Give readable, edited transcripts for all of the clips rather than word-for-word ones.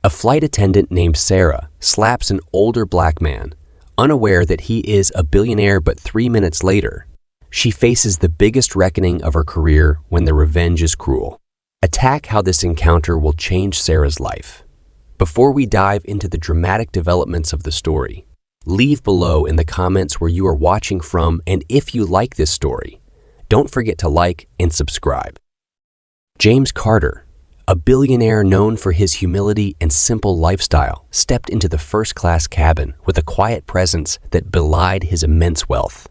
A flight attendant named Sarah slaps an older black man, unaware that he is a billionaire, but 3 minutes later, she faces the biggest reckoning of her career when the revenge is cruel. Attack how this encounter will change Sarah's life. Before we dive into the dramatic developments of the story, leave below in the comments where you are watching from, and if you like this story, don't forget to like and subscribe. James Carter, a billionaire known for his humility and simple lifestyle, stepped into the first-class cabin with a quiet presence that belied his immense wealth.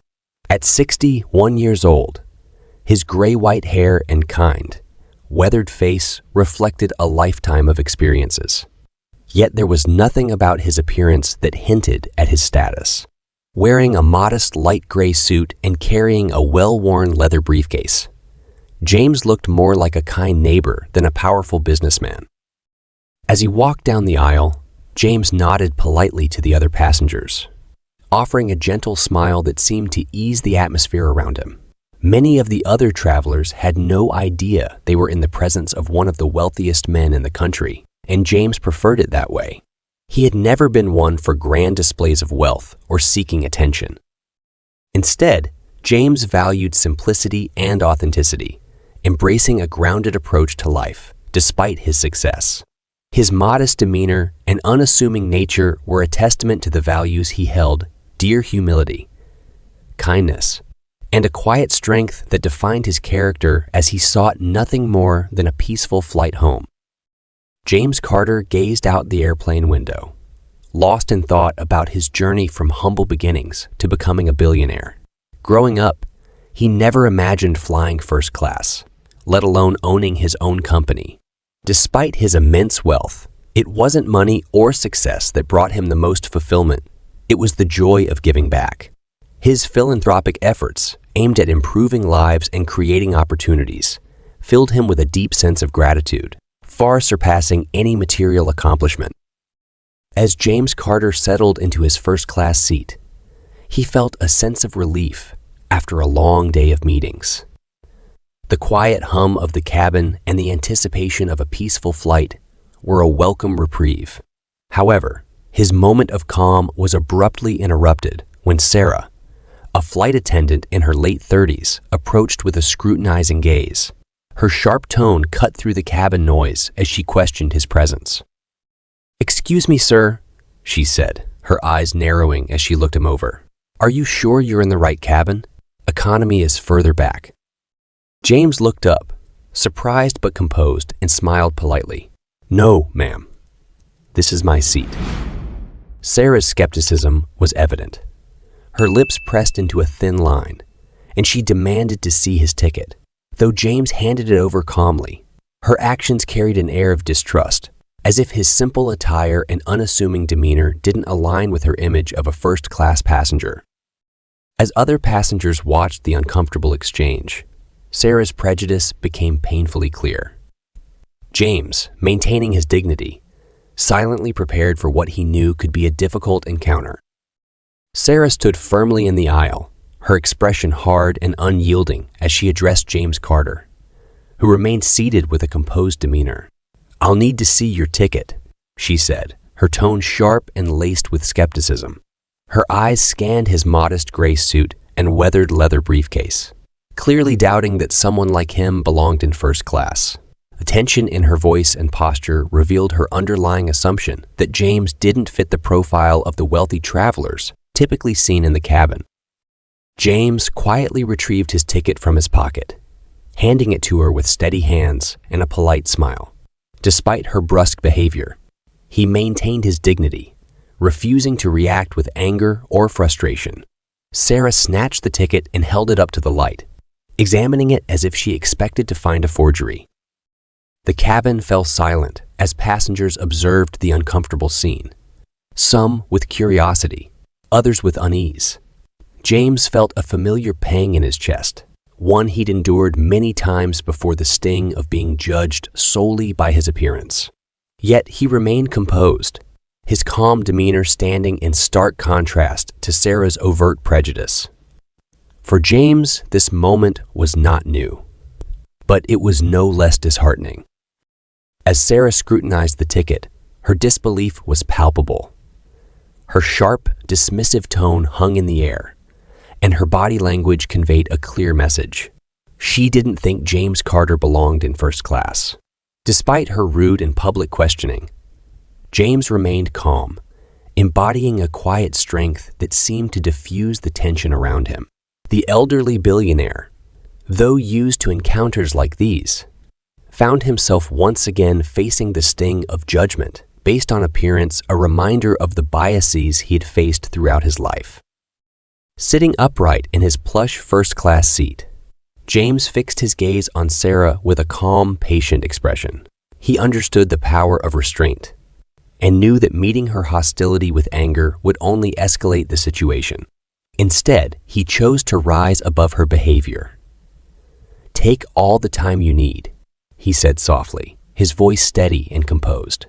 At 61 years old, his gray-white hair and kind, weathered face reflected a lifetime of experiences. Yet there was nothing about his appearance that hinted at his status. Wearing a modest light gray suit and carrying a well-worn leather briefcase, James looked more like a kind neighbor than a powerful businessman. As he walked down the aisle, James nodded politely to the other passengers, offering a gentle smile that seemed to ease the atmosphere around him. Many of the other travelers had no idea they were in the presence of one of the wealthiest men in the country, and James preferred it that way. He had never been one for grand displays of wealth or seeking attention. Instead, James valued simplicity and authenticity, embracing a grounded approach to life despite his success. His modest demeanor and unassuming nature were a testament to the values he held dear: humility, kindness, and a quiet strength that defined his character as he sought nothing more than a peaceful flight home. James Carter gazed out the airplane window, lost in thought about his journey from humble beginnings to becoming a billionaire. Growing up, he never imagined flying first class, let alone owning his own company. Despite his immense wealth, it wasn't money or success that brought him the most fulfillment. It was the joy of giving back. His philanthropic efforts, aimed at improving lives and creating opportunities, filled him with a deep sense of gratitude, far surpassing any material accomplishment. As James Carter settled into his first-class seat, he felt a sense of relief after a long day of meetings. The quiet hum of the cabin and the anticipation of a peaceful flight were a welcome reprieve. However, his moment of calm was abruptly interrupted when Sarah, a flight attendant in her late 30s, approached with a scrutinizing gaze. Her sharp tone cut through the cabin noise as she questioned his presence. "Excuse me, sir," she said, her eyes narrowing as she looked him over. "Are you sure you're in the right cabin? Economy is further back." James looked up, surprised but composed, and smiled politely. "No, ma'am. This is my seat." Sarah's skepticism was evident. Her lips pressed into a thin line, and she demanded to see his ticket. Though James handed it over calmly, her actions carried an air of distrust, as if his simple attire and unassuming demeanor didn't align with her image of a first-class passenger. As other passengers watched the uncomfortable exchange, Sarah's prejudice became painfully clear. James, maintaining his dignity, silently prepared for what he knew could be a difficult encounter. Sarah stood firmly in the aisle, her expression hard and unyielding as she addressed James Carter, who remained seated with a composed demeanor. "I'll need to see your ticket," she said, her tone sharp and laced with skepticism. Her eyes scanned his modest gray suit and weathered leather briefcase, clearly doubting that someone like him belonged in first class. The tension in her voice and posture revealed her underlying assumption that James didn't fit the profile of the wealthy travelers typically seen in the cabin. James quietly retrieved his ticket from his pocket, handing it to her with steady hands and a polite smile. Despite her brusque behavior, he maintained his dignity, refusing to react with anger or frustration. Sarah snatched the ticket and held it up to the light, examining it as if she expected to find a forgery. The cabin fell silent as passengers observed the uncomfortable scene, some with curiosity, others with unease. James felt a familiar pang in his chest, one he'd endured many times before the sting of being judged solely by his appearance. Yet he remained composed, his calm demeanor standing in stark contrast to Sarah's overt prejudice. For James, this moment was not new, but it was no less disheartening. As Sarah scrutinized the ticket, Her disbelief was palpable. Her sharp, dismissive tone hung in the air, and her body language conveyed a clear message. She didn't think James Carter belonged in first class. Despite her rude and public questioning, James remained calm, embodying a quiet strength that seemed to diffuse the tension around him. The elderly billionaire, though used to encounters like these, found himself once again facing the sting of judgment based on appearance, a reminder of the biases he had faced throughout his life. Sitting upright in his plush first-class seat, James fixed his gaze on Sarah with a calm, patient expression. He understood the power of restraint and knew that meeting her hostility with anger would only escalate the situation. Instead, he chose to rise above her behavior. "Take all the time you need," he said softly, his voice steady and composed.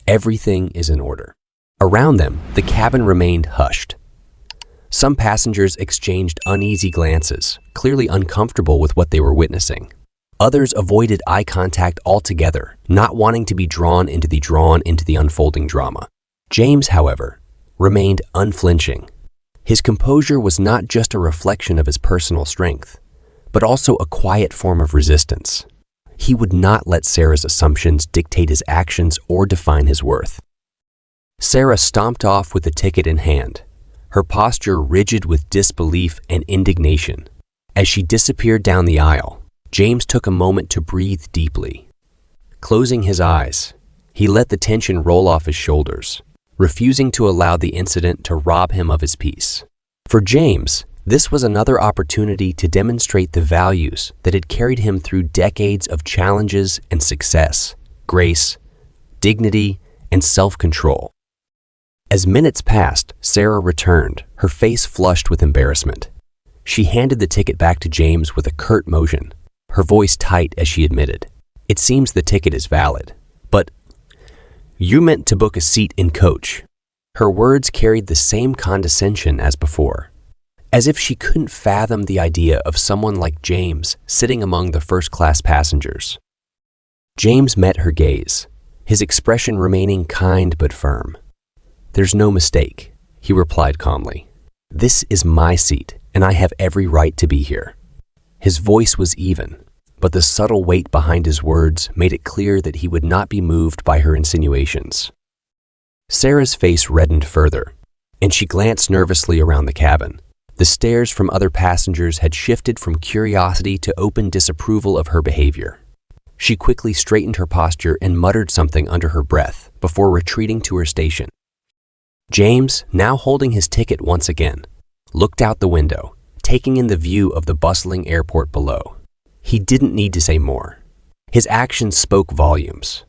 "Everything is in order." Around them, the cabin remained hushed. Some passengers exchanged uneasy glances, clearly uncomfortable with what they were witnessing. Others avoided eye contact altogether, not wanting to be drawn into the unfolding drama. James, however, remained unflinching. His composure was not just a reflection of his personal strength, but also a quiet form of resistance. He would not let Sarah's assumptions dictate his actions or define his worth. Sarah stomped off with the ticket in hand, her posture rigid with disbelief and indignation. As she disappeared down the aisle, James took a moment to breathe deeply. Closing his eyes, he let the tension roll off his shoulders, refusing to allow the incident to rob him of his peace. For James, this was another opportunity to demonstrate the values that had carried him through decades of challenges and success: grace, dignity, and self-control. As minutes passed, Sarah returned, her face flushed with embarrassment. She handed the ticket back to James with a curt motion, her voice tight as she admitted, "It seems the ticket is valid, but you meant to book a seat in coach." Her words carried the same condescension as before, as if she couldn't fathom the idea of someone like James sitting among the first-class passengers. James met her gaze, his expression remaining kind but firm. "There's no mistake," he replied calmly. "This is my seat, and I have every right to be here." His voice was even, but the subtle weight behind his words made it clear that he would not be moved by her insinuations. Sarah's face reddened further, and she glanced nervously around the cabin. The stares from other passengers had shifted from curiosity to open disapproval of her behavior. She quickly straightened her posture and muttered something under her breath before retreating to her station. James, now holding his ticket once again, looked out the window, taking in the view of the bustling airport below. He didn't need to say more. His actions spoke volumes.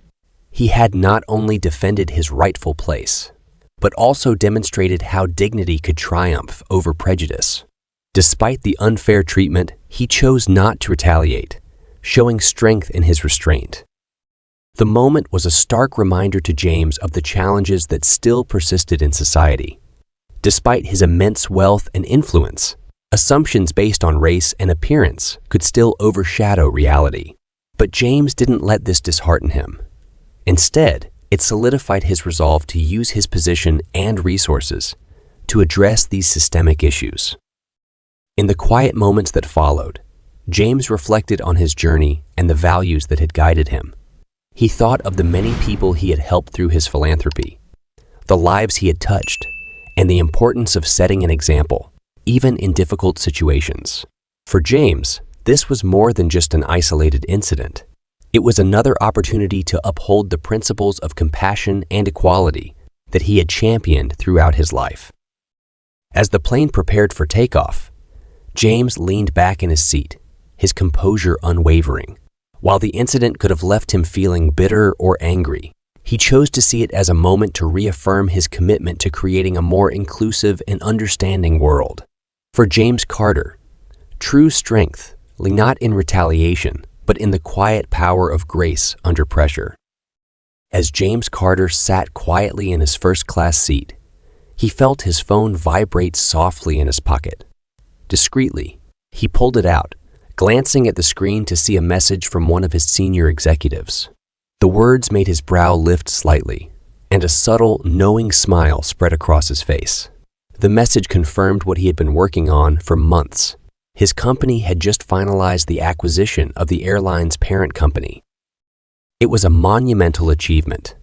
He had not only defended his rightful place, but also demonstrated how dignity could triumph over prejudice. Despite the unfair treatment, he chose not to retaliate, showing strength in his restraint. The moment was a stark reminder to James of the challenges that still persisted in society. Despite his immense wealth and influence, assumptions based on race and appearance could still overshadow reality. But James didn't let this dishearten him. Instead, it solidified his resolve to use his position and resources to address these systemic issues. In the quiet moments that followed, James reflected on his journey and the values that had guided him. He thought of the many people he had helped through his philanthropy, the lives he had touched, and the importance of setting an example, even in difficult situations. For James, this was more than just an isolated incident. It was another opportunity to uphold the principles of compassion and equality that he had championed throughout his life. As the plane prepared for takeoff, James leaned back in his seat, his composure unwavering. While the incident could have left him feeling bitter or angry, he chose to see it as a moment to reaffirm his commitment to creating a more inclusive and understanding world. For James Carter, true strength lay not in retaliation, but in the quiet power of grace under pressure. As James Carter sat quietly in his first-class seat, he felt his phone vibrate softly in his pocket. Discreetly, he pulled it out, glancing at the screen to see a message from one of his senior executives. The words made his brow lift slightly, and a subtle, knowing smile spread across his face. The message confirmed what he had been working on for months. His company had just finalized the acquisition of the airline's parent company. It was a monumental achievement,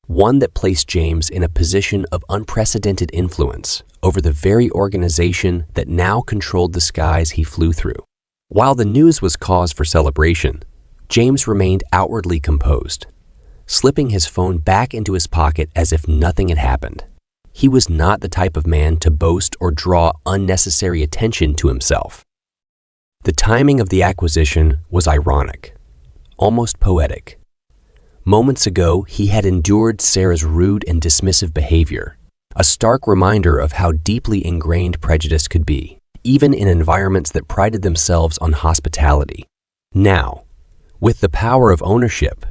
one that placed James in a position of unprecedented influence over the very organization that now controlled the skies he flew through. While the news was cause for celebration, James remained outwardly composed, slipping his phone back into his pocket as if nothing had happened. He was not the type of man to boast or draw unnecessary attention to himself. The timing of the acquisition was ironic, almost poetic. Moments ago, he had endured Sarah's rude and dismissive behavior, a stark reminder of how deeply ingrained prejudice could be, even in environments that prided themselves on hospitality. Now, with the power of ownership,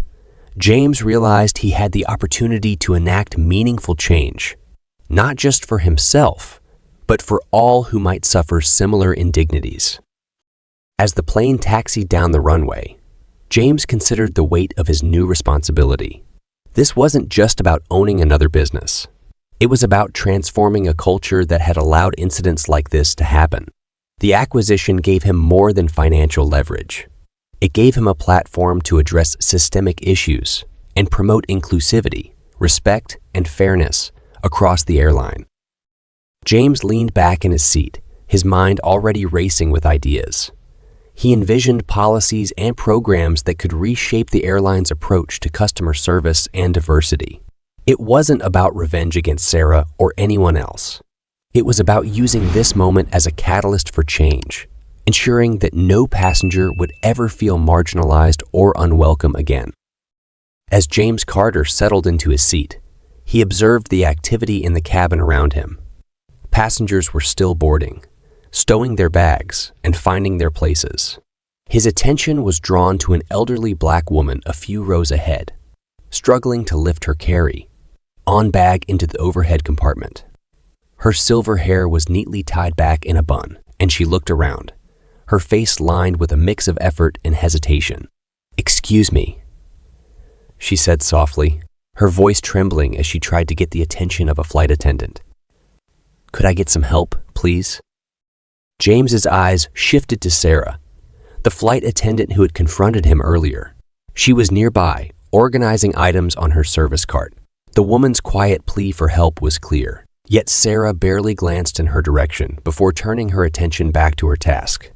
James realized he had the opportunity to enact meaningful change, not just for himself, but for all who might suffer similar indignities. As the plane taxied down the runway, James considered the weight of his new responsibility. This wasn't just about owning another business. It was about transforming a culture that had allowed incidents like this to happen. The acquisition gave him more than financial leverage. It gave him a platform to address systemic issues and promote inclusivity, respect, and fairness across the airline. James leaned back in his seat, his mind already racing with ideas. He envisioned policies and programs that could reshape the airline's approach to customer service and diversity. It wasn't about revenge against Sarah or anyone else. It was about using this moment as a catalyst for change, ensuring that no passenger would ever feel marginalized or unwelcome again. As James Carter settled into his seat, he observed the activity in the cabin around him. Passengers were still boarding, stowing their bags and finding their places. His attention was drawn to an elderly black woman a few rows ahead, struggling to lift her carry, on bag into the overhead compartment. Her silver hair was neatly tied back in a bun, and she looked around, her face lined with a mix of effort and hesitation. "Excuse me," she said softly, her voice trembling as she tried to get the attention of a flight attendant. "Could I get some help, please?" James's eyes shifted to Sarah, the flight attendant who had confronted him earlier. She was nearby, organizing items on her service cart. The woman's quiet plea for help was clear, yet Sarah barely glanced in her direction before turning her attention back to her task.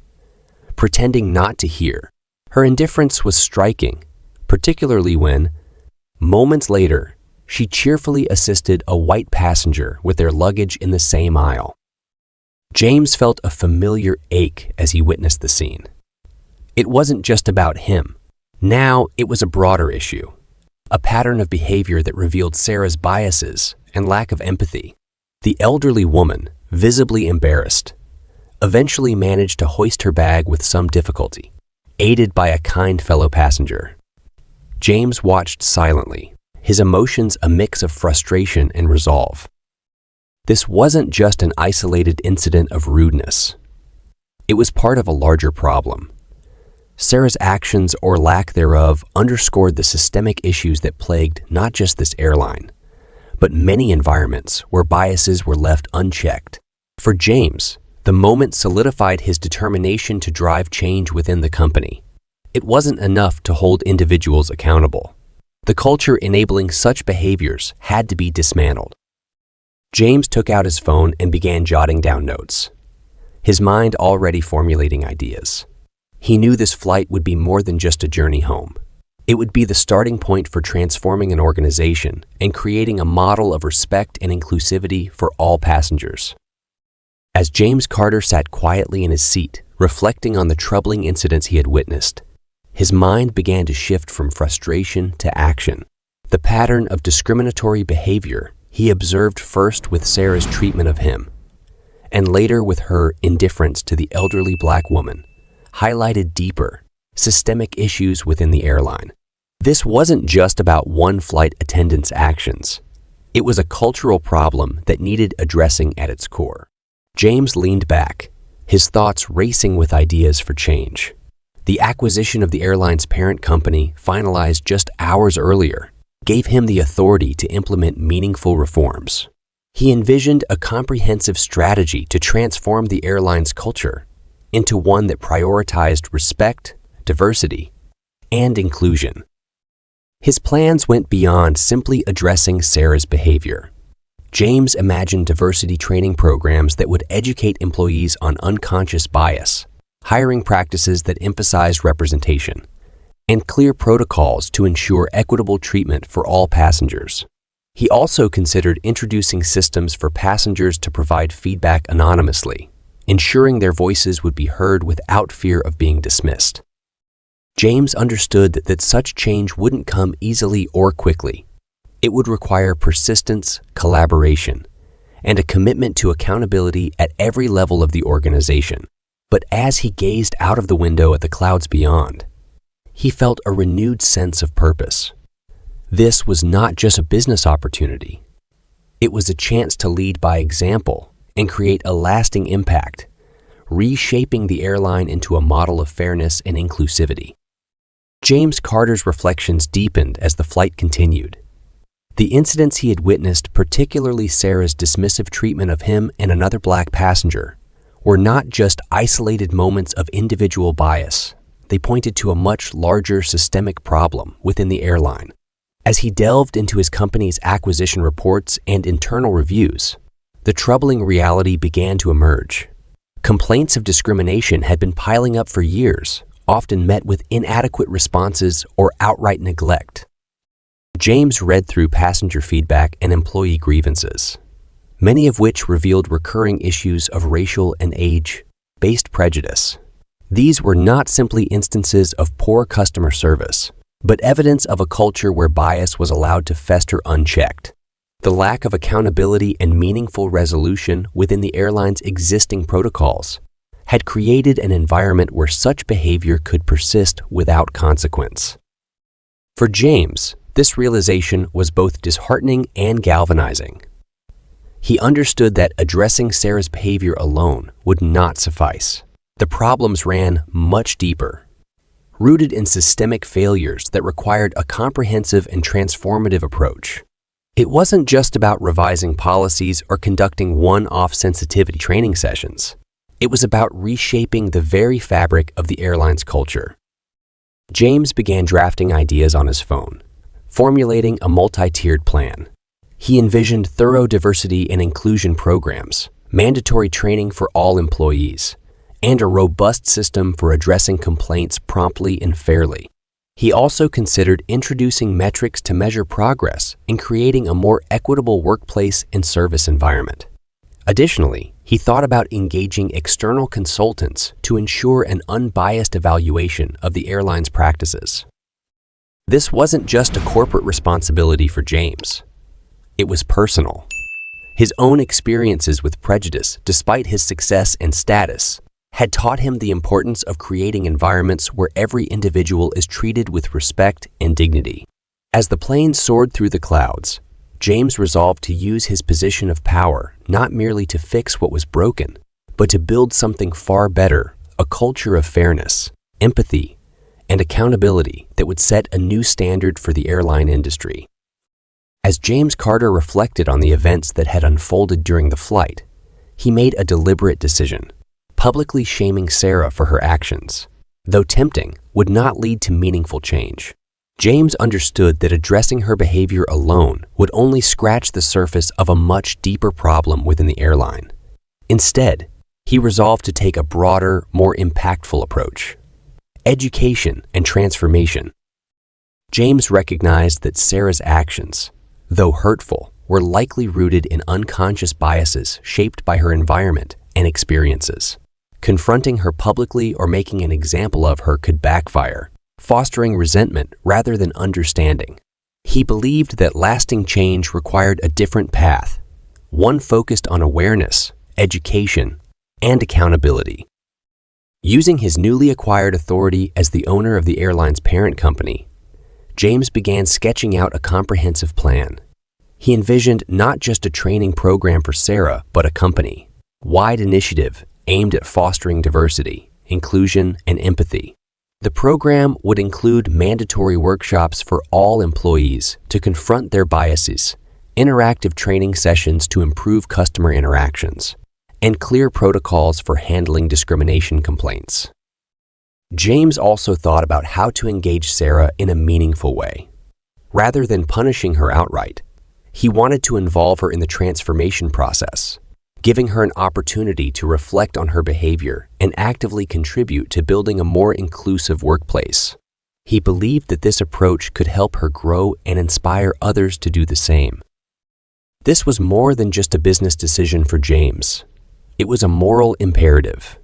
Pretending not to hear, her indifference was striking, particularly when, moments later, she cheerfully assisted a white passenger with their luggage in the same aisle. James felt a familiar ache as he witnessed the scene. It wasn't just about him. Now it was a broader issue, a pattern of behavior that revealed Sarah's biases and lack of empathy. The elderly woman, visibly embarrassed, eventually managed to hoist her bag with some difficulty, aided by a kind fellow passenger. James watched silently, his emotions a mix of frustration and resolve. This wasn't just an isolated incident of rudeness. It was part of a larger problem. Sarah's actions or lack thereof underscored the systemic issues that plagued not just this airline, but many environments where biases were left unchecked. For James, the moment solidified his determination to drive change within the company. It wasn't enough to hold individuals accountable. The culture enabling such behaviors had to be dismantled. James took out his phone and began jotting down notes, his mind already formulating ideas. He knew this flight would be more than just a journey home. It would be the starting point for transforming an organization and creating a model of respect and inclusivity for all passengers. As James Carter sat quietly in his seat, reflecting on the troubling incidents he had witnessed, his mind began to shift from frustration to action. The pattern of discriminatory behavior he observed first with Sarah's treatment of him, and later with her indifference to the elderly black woman, highlighted deeper, systemic issues within the airline. This wasn't just about one flight attendant's actions. It was a cultural problem that needed addressing at its core. James leaned back, his thoughts racing with ideas for change. The acquisition of the airline's parent company, finalized just hours earlier, gave him the authority to implement meaningful reforms. He envisioned a comprehensive strategy to transform the airline's culture into one that prioritized respect, diversity, and inclusion. His plans went beyond simply addressing Sarah's behavior. James imagined diversity training programs that would educate employees on unconscious bias, hiring practices that emphasized representation, and clear protocols to ensure equitable treatment for all passengers. He also considered introducing systems for passengers to provide feedback anonymously, ensuring their voices would be heard without fear of being dismissed. James understood that such change wouldn't come easily or quickly. It would require persistence, collaboration, and a commitment to accountability at every level of the organization. But as he gazed out of the window at the clouds beyond, he felt a renewed sense of purpose. This was not just a business opportunity. It was a chance to lead by example and create a lasting impact, reshaping the airline into a model of fairness and inclusivity. James Carter's reflections deepened as the flight continued. The incidents he had witnessed, particularly Sarah's dismissive treatment of him and another black passenger, were not just isolated moments of individual bias. They pointed to a much larger systemic problem within the airline. As he delved into his company's acquisition reports and internal reviews, the troubling reality began to emerge. Complaints of discrimination had been piling up for years, often met with inadequate responses or outright neglect. James read through passenger feedback and employee grievances, many of which revealed recurring issues of racial and age-based prejudice. These were not simply instances of poor customer service, but evidence of a culture where bias was allowed to fester unchecked. The lack of accountability and meaningful resolution within the airline's existing protocols had created an environment where such behavior could persist without consequence. For James, this realization was both disheartening and galvanizing. He understood that addressing Sarah's behavior alone would not suffice. The problems ran much deeper, rooted in systemic failures that required a comprehensive and transformative approach. It wasn't just about revising policies or conducting one-off sensitivity training sessions. It was about reshaping the very fabric of the airline's culture. James began drafting ideas on his phone, formulating a multi-tiered plan. He envisioned thorough diversity and inclusion programs, mandatory training for all employees, and a robust system for addressing complaints promptly and fairly. He also considered introducing metrics to measure progress and creating a more equitable workplace and service environment. Additionally, he thought about engaging external consultants to ensure an unbiased evaluation of the airline's practices. This wasn't just a corporate responsibility for James. It was personal. His own experiences with prejudice, despite his success and status, had taught him the importance of creating environments where every individual is treated with respect and dignity. As the plane soared through the clouds, James resolved to use his position of power not merely to fix what was broken, but to build something far better, a culture of fairness, empathy, and accountability that would set a new standard for the airline industry. As James Carter reflected on the events that had unfolded during the flight, he made a deliberate decision. Publicly shaming Sarah for her actions, though tempting, would not lead to meaningful change. James understood that addressing her behavior alone would only scratch the surface of a much deeper problem within the airline. Instead, he resolved to take a broader, more impactful approach: education and transformation. James recognized that Sarah's actions, though hurtful, were likely rooted in unconscious biases shaped by her environment and experiences. Confronting her publicly or making an example of her could backfire, fostering resentment rather than understanding. He believed that lasting change required a different path, one focused on awareness, education, and accountability. Using his newly acquired authority as the owner of the airline's parent company, James began sketching out a comprehensive plan. He envisioned not just a training program for Sarah, but a company-wide initiative aimed at fostering diversity, inclusion, and empathy. The program would include mandatory workshops for all employees to confront their biases, interactive training sessions to improve customer interactions, and clear protocols for handling discrimination complaints. James also thought about how to engage Sarah in a meaningful way. Rather than punishing her outright, he wanted to involve her in the transformation process, giving her an opportunity to reflect on her behavior and actively contribute to building a more inclusive workplace. He believed that this approach could help her grow and inspire others to do the same. This was more than just a business decision for James. It was a moral imperative.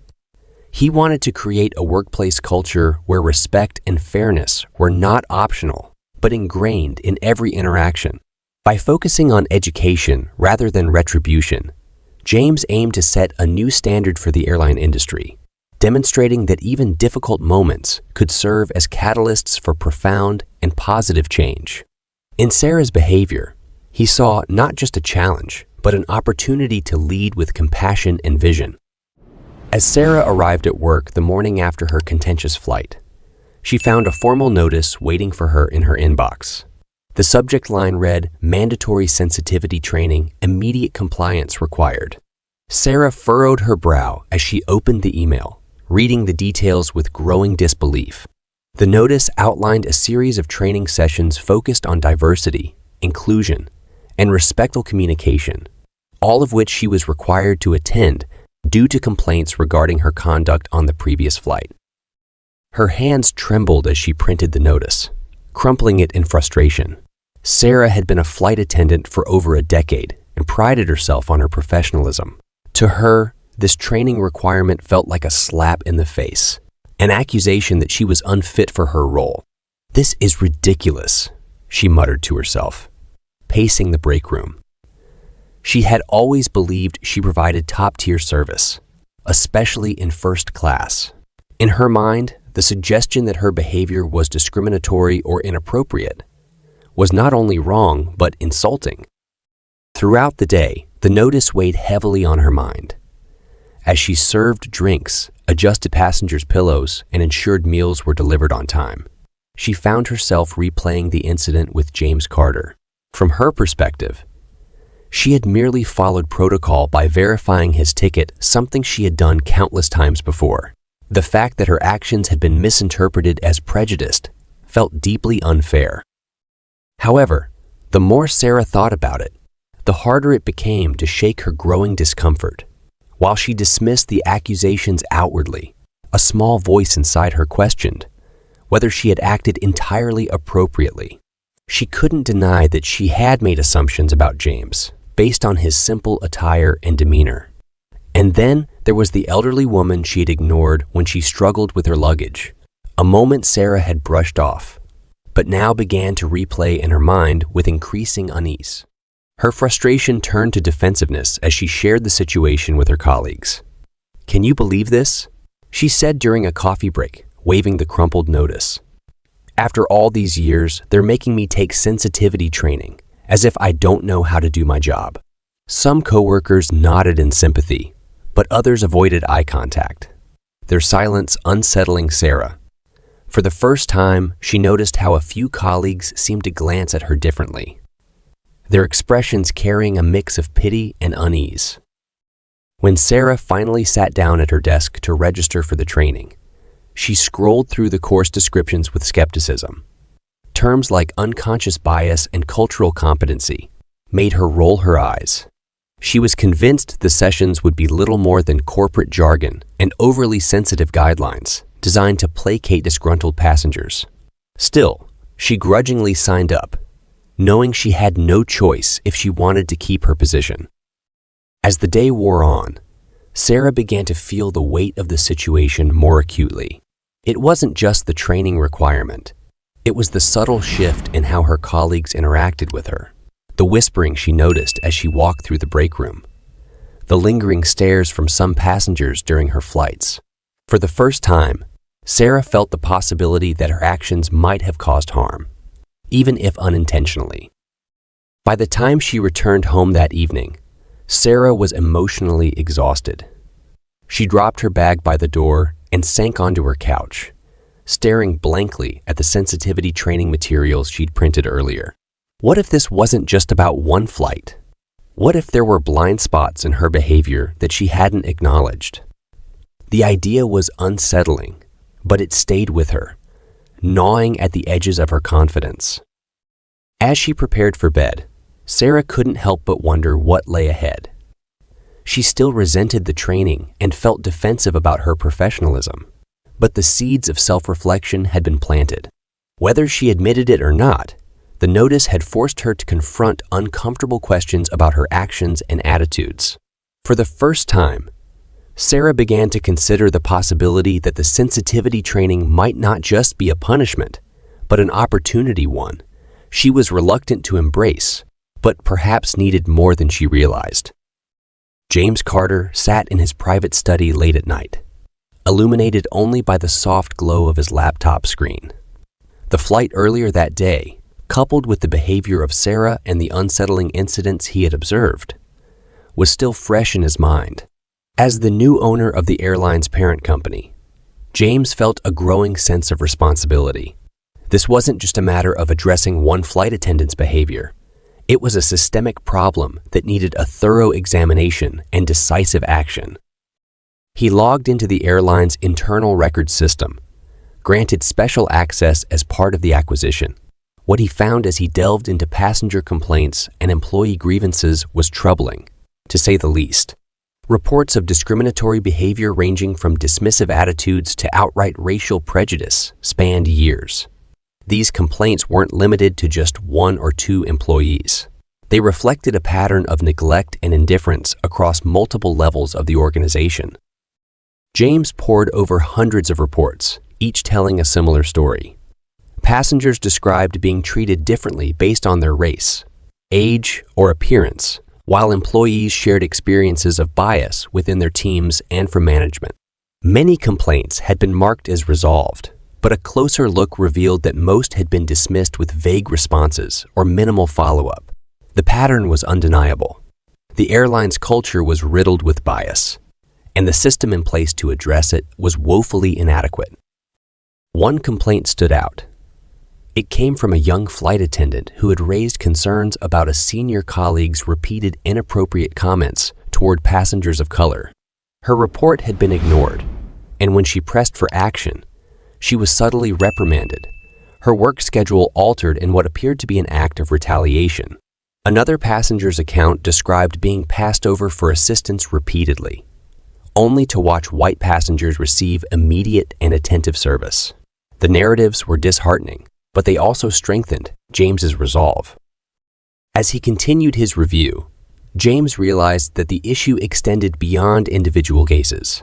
He wanted to create a workplace culture where respect and fairness were not optional, but ingrained in every interaction. By focusing on education rather than retribution, James aimed to set a new standard for the airline industry, demonstrating that even difficult moments could serve as catalysts for profound and positive change. In Sarah's behavior, he saw not just a challenge, but an opportunity to lead with compassion and vision. As Sarah arrived at work the morning after her contentious flight, she found a formal notice waiting for her in her inbox. The subject line read, "Mandatory sensitivity training, immediate compliance required." Sarah furrowed her brow as she opened the email, reading the details with growing disbelief. The notice outlined a series of training sessions focused on diversity, inclusion, and respectful communication, all of which she was required to attend due to complaints regarding her conduct on the previous flight. Her hands trembled as she printed the notice, crumpling it in frustration. Sarah had been a flight attendant for over a decade and prided herself on her professionalism. To her, this training requirement felt like a slap in the face, an accusation that she was unfit for her role. "This is ridiculous," she muttered to herself, pacing the break room. She had always believed she provided top-tier service, especially in first class. In her mind, the suggestion that her behavior was discriminatory or inappropriate was not only wrong, but insulting. Throughout the day, the notice weighed heavily on her mind. As she served drinks, adjusted passengers' pillows, and ensured meals were delivered on time, she found herself replaying the incident with James Carter. From her perspective, she had merely followed protocol by verifying his ticket, something she had done countless times before. The fact that her actions had been misinterpreted as prejudiced felt deeply unfair. However, the more Sarah thought about it, the harder it became to shake her growing discomfort. While she dismissed the accusations outwardly, a small voice inside her questioned whether she had acted entirely appropriately. She couldn't deny that she had made assumptions about James based on his simple attire and demeanor. And then there was the elderly woman she had ignored when she struggled with her luggage, a moment Sarah had brushed off, but now began to replay in her mind with increasing unease. Her frustration turned to defensiveness as she shared the situation with her colleagues. "Can you believe this?" she said during a coffee break, waving the crumpled notice. "After all these years, they're making me take sensitivity training, as if I don't know how to do my job." Some coworkers nodded in sympathy, but others avoided eye contact, their silence unsettling Sarah. For the first time, she noticed how a few colleagues seemed to glance at her differently, their expressions carrying a mix of pity and unease. When Sarah finally sat down at her desk to register for the training, she scrolled through the course descriptions with skepticism. Terms like unconscious bias and cultural competency made her roll her eyes. She was convinced the sessions would be little more than corporate jargon and overly sensitive guidelines designed to placate disgruntled passengers. Still, she grudgingly signed up, knowing she had no choice if she wanted to keep her position. As the day wore on, Sarah began to feel the weight of the situation more acutely. It wasn't just the training requirement. It was the subtle shift in how her colleagues interacted with her, the whispering she noticed as she walked through the break room, the lingering stares from some passengers during her flights. For the first time, Sarah felt the possibility that her actions might have caused harm, even if unintentionally. By the time she returned home that evening, Sarah was emotionally exhausted. She dropped her bag by the door and sank onto her couch, staring blankly at the sensitivity training materials she'd printed earlier. What if this wasn't just about one flight? What if there were blind spots in her behavior that she hadn't acknowledged? The idea was unsettling, but it stayed with her, gnawing at the edges of her confidence. As she prepared for bed, Sarah couldn't help but wonder what lay ahead. She still resented the training and felt defensive about her professionalism, but the seeds of self-reflection had been planted. Whether she admitted it or not, the notice had forced her to confront uncomfortable questions about her actions and attitudes. For the first time, Sarah began to consider the possibility that the sensitivity training might not just be a punishment, but an opportunity one she was reluctant to embrace, but perhaps needed more than she realized. James Carter sat in his private study late at night, illuminated only by the soft glow of his laptop screen. The flight earlier that day, coupled with the behavior of Sarah and the unsettling incidents he had observed, was still fresh in his mind. As the new owner of the airline's parent company, James felt a growing sense of responsibility. This wasn't just a matter of addressing one flight attendant's behavior. It was a systemic problem that needed a thorough examination and decisive action. He logged into the airline's internal records system, granted special access as part of the acquisition. What he found as he delved into passenger complaints and employee grievances was troubling, to say the least. Reports of discriminatory behavior ranging from dismissive attitudes to outright racial prejudice spanned years. These complaints weren't limited to just one or two employees. They reflected a pattern of neglect and indifference across multiple levels of the organization. James pored over hundreds of reports, each telling a similar story. Passengers described being treated differently based on their race, age, or appearance, while employees shared experiences of bias within their teams and from management. Many complaints had been marked as resolved, but a closer look revealed that most had been dismissed with vague responses or minimal follow-up. The pattern was undeniable. The airline's culture was riddled with bias, and the system in place to address it was woefully inadequate. One complaint stood out. It came from a young flight attendant who had raised concerns about a senior colleague's repeated inappropriate comments toward passengers of color. Her report had been ignored, and when she pressed for action, she was subtly reprimanded. Her work schedule altered in what appeared to be an act of retaliation. Another passenger's account described being passed over for assistance repeatedly, only to watch white passengers receive immediate and attentive service. The narratives were disheartening, but they also strengthened James's resolve. As he continued his review, James realized that the issue extended beyond individual cases.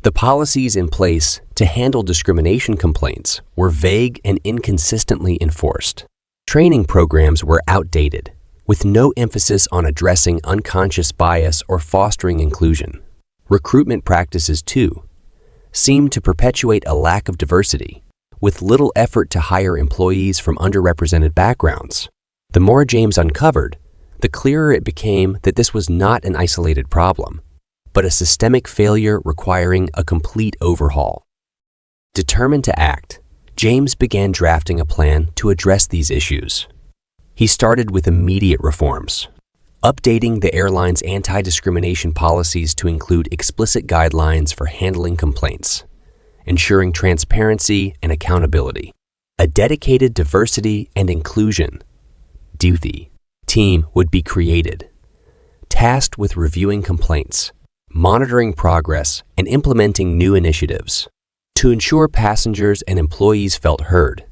The policies in place to handle discrimination complaints were vague and inconsistently enforced. Training programs were outdated, with no emphasis on addressing unconscious bias or fostering inclusion. Recruitment practices, too, seemed to perpetuate a lack of diversity, with little effort to hire employees from underrepresented backgrounds. The more James uncovered, the clearer it became that this was not an isolated problem, but a systemic failure requiring a complete overhaul. Determined to act, James began drafting a plan to address these issues. He started with immediate reforms, updating the airline's anti-discrimination policies to include explicit guidelines for handling complaints, ensuring transparency and accountability. A dedicated diversity and inclusion (DUTI) team would be created, tasked with reviewing complaints, monitoring progress, and implementing new initiatives. To ensure passengers and employees felt heard,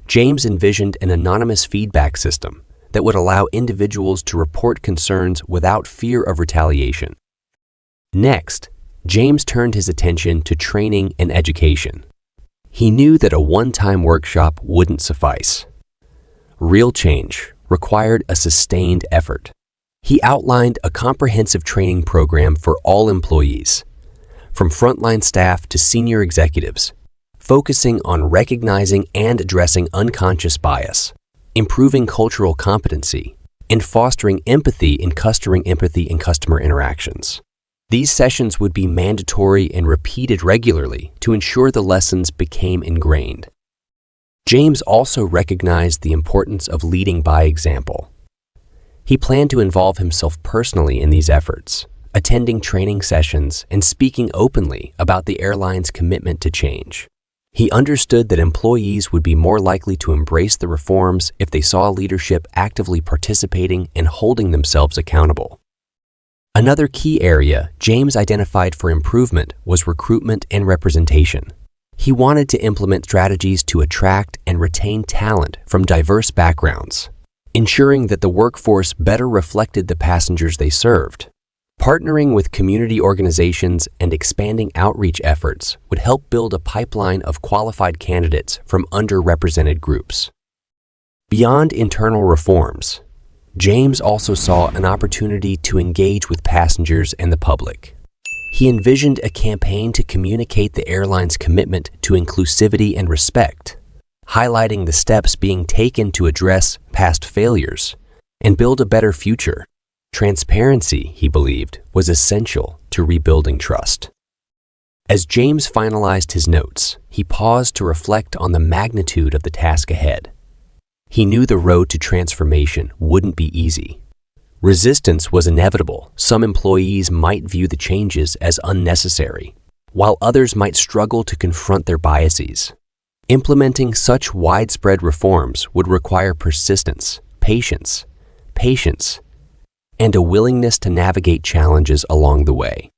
James envisioned an anonymous feedback system that would allow individuals to report concerns without fear of retaliation. Next, James turned his attention to training and education. He knew that a one-time workshop wouldn't suffice. Real change required a sustained effort. He outlined a comprehensive training program for all employees, from frontline staff to senior executives, focusing on recognizing and addressing unconscious bias, improving cultural competency, and fostering empathy in customer interactions. These sessions would be mandatory and repeated regularly to ensure the lessons became ingrained. James also recognized the importance of leading by example. He planned to involve himself personally in these efforts, attending training sessions and speaking openly about the airline's commitment to change. He understood that employees would be more likely to embrace the reforms if they saw leadership actively participating and holding themselves accountable. Another key area James identified for improvement was recruitment and representation. He wanted to implement strategies to attract and retain talent from diverse backgrounds, ensuring that the workforce better reflected the passengers they served. Partnering with community organizations and expanding outreach efforts would help build a pipeline of qualified candidates from underrepresented groups. Beyond internal reforms, James also saw an opportunity to engage with passengers and the public. He envisioned a campaign to communicate the airline's commitment to inclusivity and respect, highlighting the steps being taken to address past failures and build a better future. Transparency, he believed, was essential to rebuilding trust. As James finalized his notes, he paused to reflect on the magnitude of the task ahead. He knew the road to transformation wouldn't be easy. Resistance was inevitable. Some employees might view the changes as unnecessary, while others might struggle to confront their biases. Implementing such widespread reforms would require persistence, patience, and a willingness to navigate challenges along the way.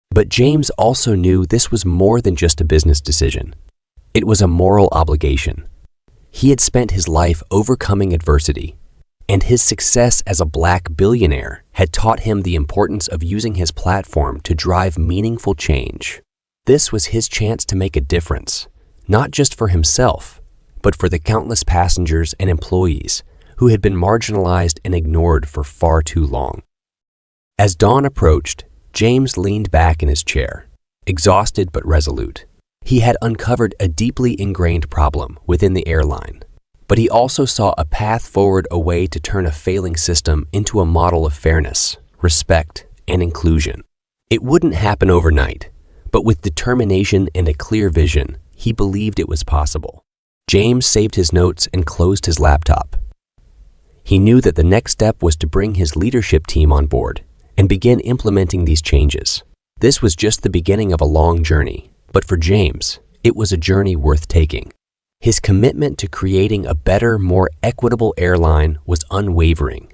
But James also knew this was more than just a business decision. It was a moral obligation. He had spent his life overcoming adversity, and his success as a Black billionaire had taught him the importance of using his platform to drive meaningful change. This was his chance to make a difference, not just for himself, but for the countless passengers and employees who had been marginalized and ignored for far too long. As dawn approached, James leaned back in his chair, exhausted but resolute. He had uncovered a deeply ingrained problem within the airline, but he also saw a path forward, a way to turn a failing system into a model of fairness, respect, and inclusion. It wouldn't happen overnight, but with determination and a clear vision, he believed it was possible. James saved his notes and closed his laptop. He knew that the next step was to bring his leadership team on board and begin implementing these changes. This was just the beginning of a long journey, but for James, it was a journey worth taking. His commitment to creating a better, more equitable airline was unwavering,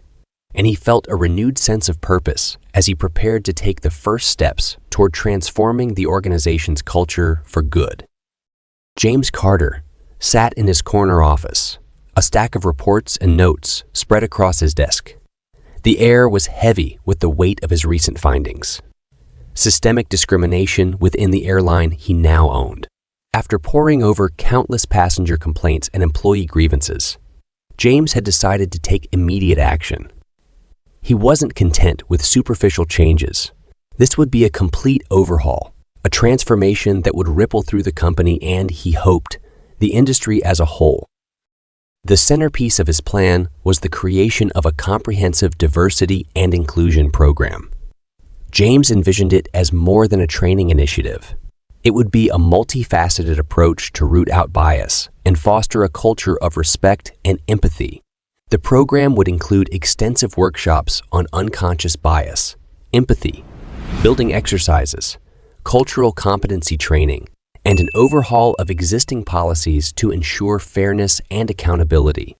and he felt a renewed sense of purpose as he prepared to take the first steps toward transforming the organization's culture for good. James Carter sat in his corner office, a stack of reports and notes spread across his desk. The air was heavy with the weight of his recent findings. Systemic discrimination within the airline he now owned. After poring over countless passenger complaints and employee grievances, James had decided to take immediate action. He wasn't content with superficial changes. This would be a complete overhaul, a transformation that would ripple through the company and, he hoped, the industry as a whole. The centerpiece of his plan was the creation of a comprehensive diversity and inclusion program. James envisioned it as more than a training initiative. It would be a multifaceted approach to root out bias and foster a culture of respect and empathy. The program would include extensive workshops on unconscious bias, empathy, building exercises, cultural competency training, and an overhaul of existing policies to ensure fairness and accountability.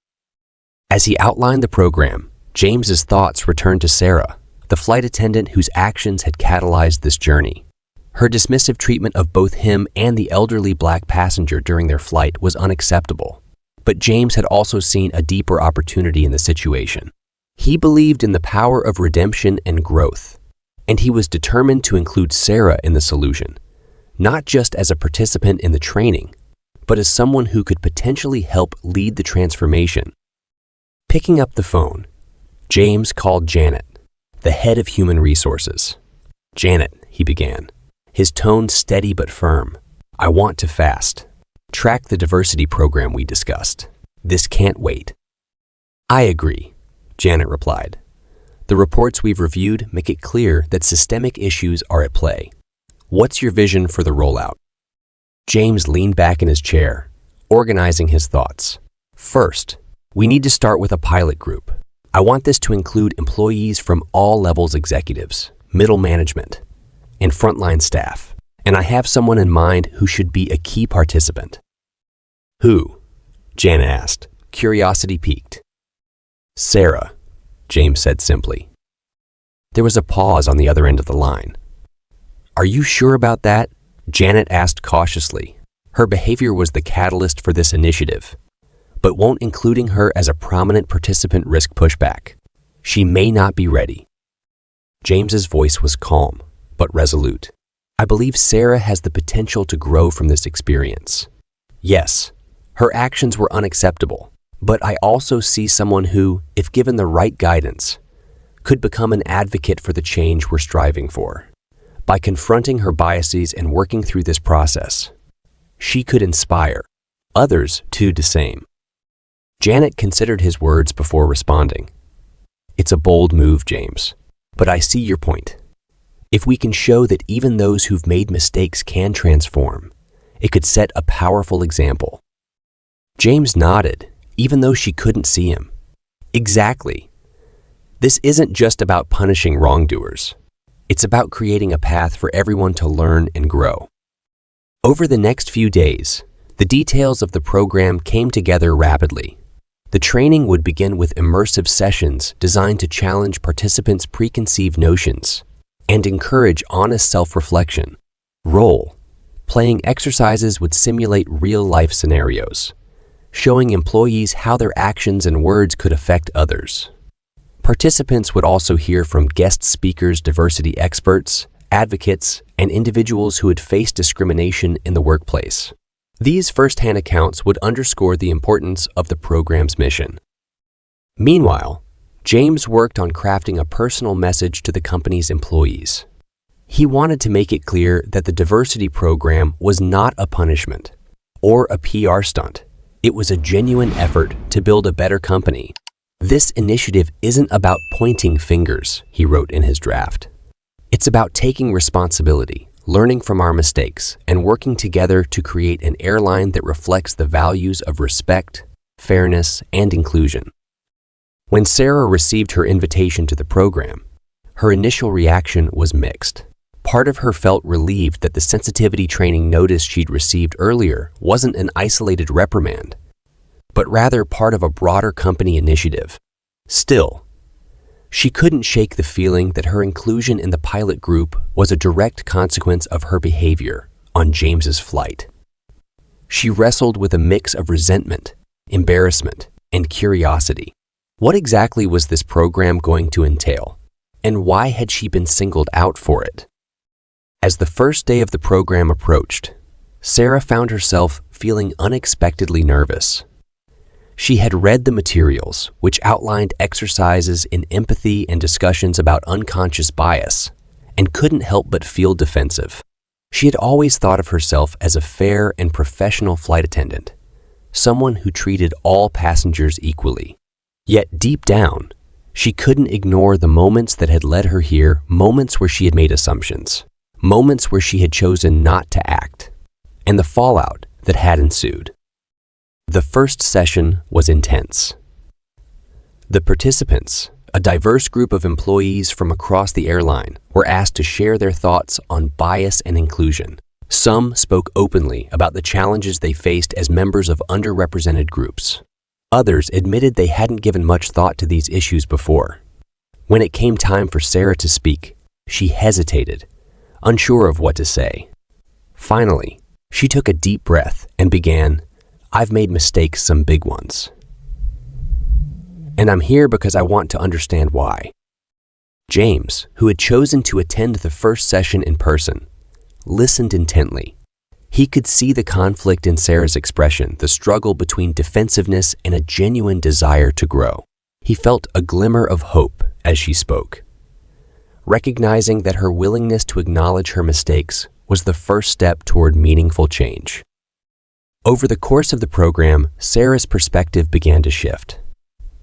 As he outlined the program, James's thoughts returned to Sarah, the flight attendant whose actions had catalyzed this journey. Her dismissive treatment of both him and the elderly Black passenger during their flight was unacceptable. But James had also seen a deeper opportunity in the situation. He believed in the power of redemption and growth, and he was determined to include Sarah in the solution, not just as a participant in the training, but as someone who could potentially help lead the transformation. Picking up the phone, James called Janet, the head of human resources. "Janet," he began, his tone steady but firm, "I want to fast track the diversity program we discussed. This can't wait." "I agree," Janet replied. The reports we've reviewed make it clear that systemic issues are at play. What's your vision for the rollout? James leaned back in his chair, organizing his thoughts. First, we need to start with a pilot group. I want this to include employees from all levels: executives, middle management, and frontline staff. And I have someone in mind who should be a key participant. Who? Janet asked, curiosity piqued. Sarah, James said simply. There was a pause on the other end of the line. Are you sure about that? Janet asked cautiously. Her behavior was the catalyst for this initiative. But won't including her as a prominent participant risk pushback? She may not be ready. James's voice was calm, but resolute. I believe Sarah has the potential to grow from this experience. Yes, her actions were unacceptable, but I also see someone who, if given the right guidance, could become an advocate for the change we're striving for. By confronting her biases and working through this process, she could inspire others to do the same. Janet considered his words before responding. It's a bold move, James, but I see your point. If we can show that even those who've made mistakes can transform, it could set a powerful example. James nodded, even though she couldn't see him. Exactly. This isn't just about punishing wrongdoers. It's about creating a path for everyone to learn and grow. Over the next few days, the details of the program came together rapidly. The training would begin with immersive sessions designed to challenge participants' preconceived notions and encourage honest self-reflection. Role-playing exercises would simulate real-life scenarios, showing employees how their actions and words could affect others. Participants would also hear from guest speakers, diversity experts, advocates, and individuals who had faced discrimination in the workplace. These first-hand accounts would underscore the importance of the program's mission. Meanwhile, James worked on crafting a personal message to the company's employees. He wanted to make it clear that the diversity program was not a punishment or a PR stunt. It was a genuine effort to build a better company. This initiative isn't about pointing fingers, he wrote in his draft. It's about taking responsibility, learning from our mistakes, and working together to create an airline that reflects the values of respect, fairness, and inclusion. When Sarah received her invitation to the program, her initial reaction was mixed. Part of her felt relieved that the sensitivity training notice she'd received earlier wasn't an isolated reprimand, but rather part of a broader company initiative. Still, she couldn't shake the feeling that her inclusion in the pilot group was a direct consequence of her behavior on James's flight. She wrestled with a mix of resentment, embarrassment, and curiosity. What exactly was this program going to entail, and why had she been singled out for it? As the first day of the program approached, Sarah found herself feeling unexpectedly nervous. She had read the materials, which outlined exercises in empathy and discussions about unconscious bias, and couldn't help but feel defensive. She had always thought of herself as a fair and professional flight attendant, someone who treated all passengers equally. Yet deep down, she couldn't ignore the moments that had led her here, moments where she had made assumptions, moments where she had chosen not to act, and the fallout that had ensued. The first session was intense. The participants, a diverse group of employees from across the airline, were asked to share their thoughts on bias and inclusion. Some spoke openly about the challenges they faced as members of underrepresented groups. Others admitted they hadn't given much thought to these issues before. When it came time for Sarah to speak, she hesitated, unsure of what to say. Finally, she took a deep breath and began, "I've made mistakes, some big ones. And I'm here because I want to understand why." James, who had chosen to attend the first session in person, listened intently. He could see the conflict in Sarah's expression, the struggle between defensiveness and a genuine desire to grow. He felt a glimmer of hope as she spoke, recognizing that her willingness to acknowledge her mistakes was the first step toward meaningful change. Over the course of the program, Sarah's perspective began to shift.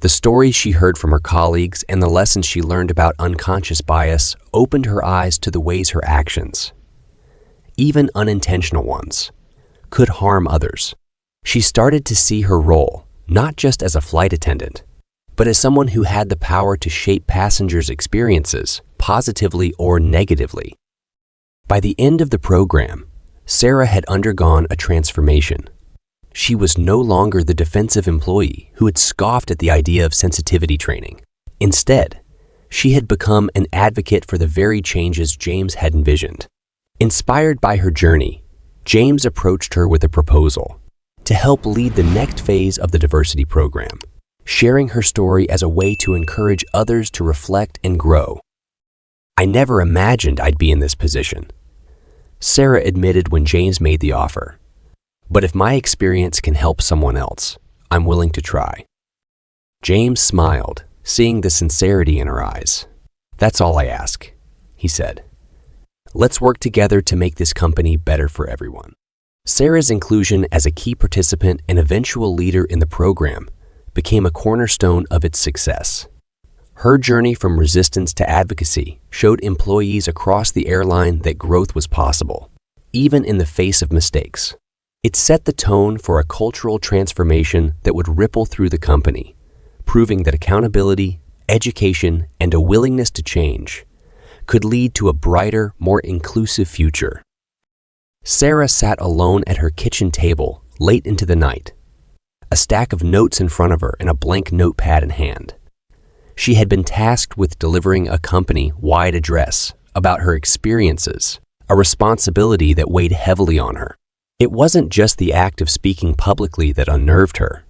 The stories she heard from her colleagues and the lessons she learned about unconscious bias opened her eyes to the ways her actions, even unintentional ones, could harm others. She started to see her role not just as a flight attendant, but as someone who had the power to shape passengers' experiences positively or negatively. By the end of the program, Sarah had undergone a transformation. She was no longer the defensive employee who had scoffed at the idea of sensitivity training. Instead, she had become an advocate for the very changes James had envisioned. Inspired by her journey, James approached her with a proposal to help lead the next phase of the diversity program, sharing her story as a way to encourage others to reflect and grow. "I never imagined I'd be in this position," Sarah admitted when James made the offer. "But if my experience can help someone else, I'm willing to try." James smiled, seeing the sincerity in her eyes. "That's all I ask," he said. "Let's work together to make this company better for everyone." Sarah's inclusion as a key participant and eventual leader in the program became a cornerstone of its success. Her journey from resistance to advocacy showed employees across the airline that growth was possible, even in the face of mistakes. It set the tone for a cultural transformation that would ripple through the company, proving that accountability, education, and a willingness to change could lead to a brighter, more inclusive future. Sarah sat alone at her kitchen table late into the night, a stack of notes in front of her and a blank notepad in hand. She had been tasked with delivering a company-wide address about her experiences, a responsibility that weighed heavily on her. It wasn't just the act of speaking publicly that unnerved her.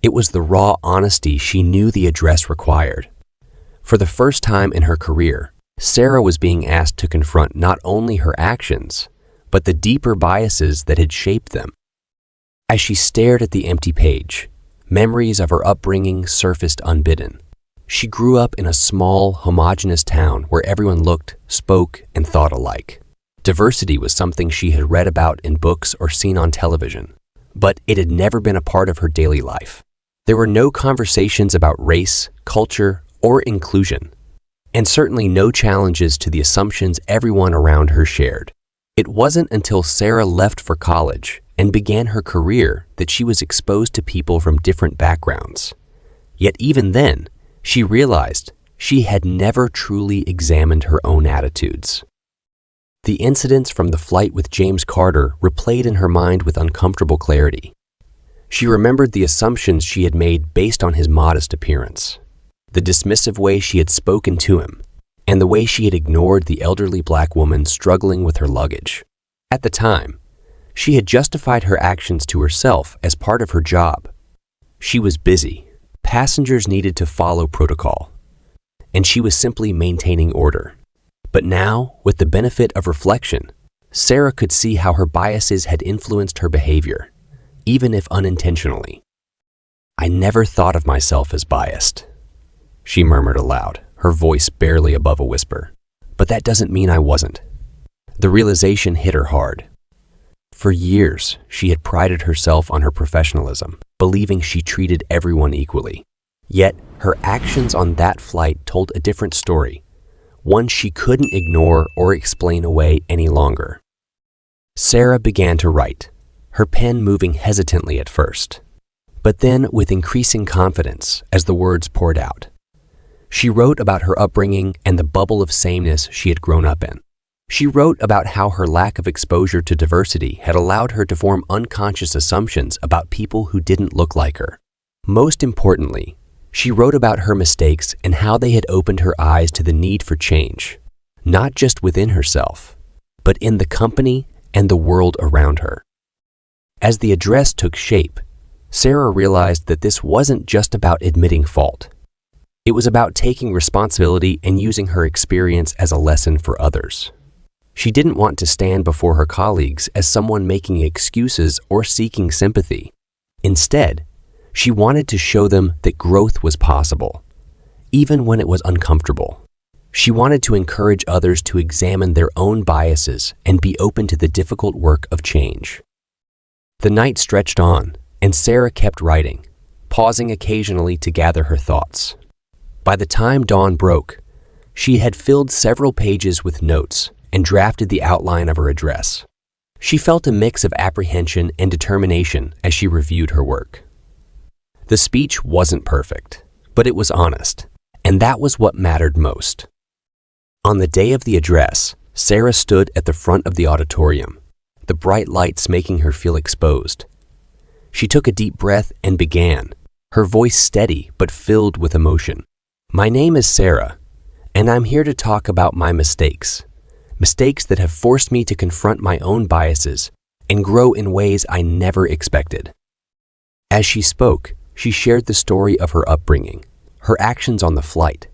It was the raw honesty she knew the address required. For the first time in her career, Sarah was being asked to confront not only her actions, but the deeper biases that had shaped them. As she stared at the empty page, memories of her upbringing surfaced unbidden. She grew up in a small, homogeneous town where everyone looked, spoke, and thought alike. Diversity was something she had read about in books or seen on television, but it had never been a part of her daily life. There were no conversations about race, culture, or inclusion, and certainly no challenges to the assumptions everyone around her shared. It wasn't until Sarah left for college and began her career that she was exposed to people from different backgrounds. Yet even then, she realized she had never truly examined her own attitudes. The incidents from the flight with James Carter replayed in her mind with uncomfortable clarity. She remembered the assumptions she had made based on his modest appearance, the dismissive way she had spoken to him, and the way she had ignored the elderly black woman struggling with her luggage. At the time, she had justified her actions to herself as part of her job. She was busy. Passengers needed to follow protocol, and she was simply maintaining order. But now, with the benefit of reflection, Sarah could see how her biases had influenced her behavior, even if unintentionally. "I never thought of myself as biased," she murmured aloud, her voice barely above a whisper. "But that doesn't mean I wasn't." The realization hit her hard. For years, she had prided herself on her professionalism, believing she treated everyone equally. Yet, her actions on that flight told a different story, one she couldn't ignore or explain away any longer. Sarah began to write, her pen moving hesitantly at first, but then with increasing confidence as the words poured out. She wrote about her upbringing and the bubble of sameness she had grown up in. She wrote about how her lack of exposure to diversity had allowed her to form unconscious assumptions about people who didn't look like her. Most importantly, she wrote about her mistakes and how they had opened her eyes to the need for change, not just within herself, but in the company and the world around her. As the address took shape, Sarah realized that this wasn't just about admitting fault. It was about taking responsibility and using her experience as a lesson for others. She didn't want to stand before her colleagues as someone making excuses or seeking sympathy. Instead, she wanted to show them that growth was possible, even when it was uncomfortable. She wanted to encourage others to examine their own biases and be open to the difficult work of change. The night stretched on, and Sarah kept writing, pausing occasionally to gather her thoughts. By the time dawn broke, she had filled several pages with notes and drafted the outline of her address. She felt a mix of apprehension and determination as she reviewed her work. The speech wasn't perfect, but it was honest, and that was what mattered most. On the day of the address, Sarah stood at the front of the auditorium, the bright lights making her feel exposed. She took a deep breath and began, her voice steady but filled with emotion. "My name is Sarah, and I'm here to talk about my mistakes that have forced me to confront my own biases and grow in ways I never expected." As she spoke, she shared the story of her upbringing, her actions on the flight,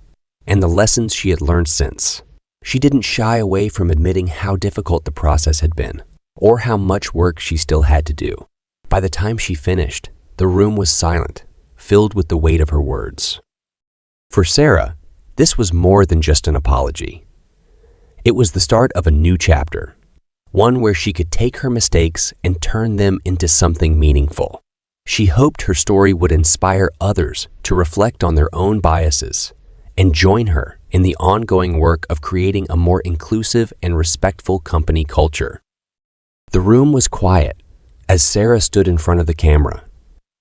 and the lessons she had learned since. She didn't shy away from admitting how difficult the process had been, or how much work she still had to do. By the time she finished, the room was silent, filled with the weight of her words. For Sarah, this was more than just an apology. It was the start of a new chapter, one where she could take her mistakes and turn them into something meaningful. She hoped her story would inspire others to reflect on their own biases and join her in the ongoing work of creating a more inclusive and respectful company culture. The room was quiet as Sarah stood in front of the camera,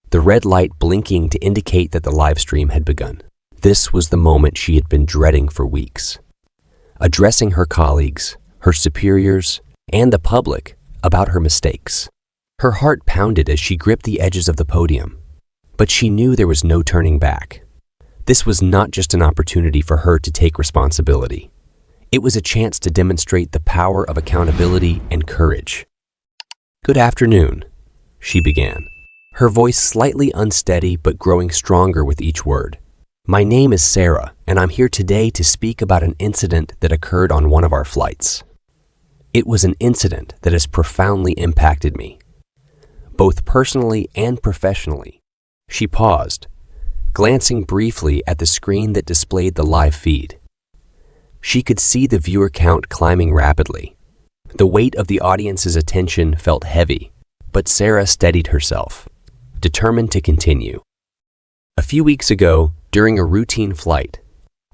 the red light blinking to indicate that the live stream had begun. This was the moment she had been dreading for weeks. Addressing her colleagues, her superiors, and the public about her mistakes. Her heart pounded as she gripped the edges of the podium, but she knew there was no turning back. This was not just an opportunity for her to take responsibility. It was a chance to demonstrate the power of accountability and courage. "Good afternoon," she began, her voice slightly unsteady but growing stronger with each word. "My name is Sarah, and I'm here today to speak about an incident that occurred on one of our flights. It was an incident that has profoundly impacted me, both personally and professionally." She paused, glancing briefly at the screen that displayed the live feed. She could see the viewer count climbing rapidly. The weight of the audience's attention felt heavy, but Sarah steadied herself, determined to continue. "A few weeks ago, during a routine flight,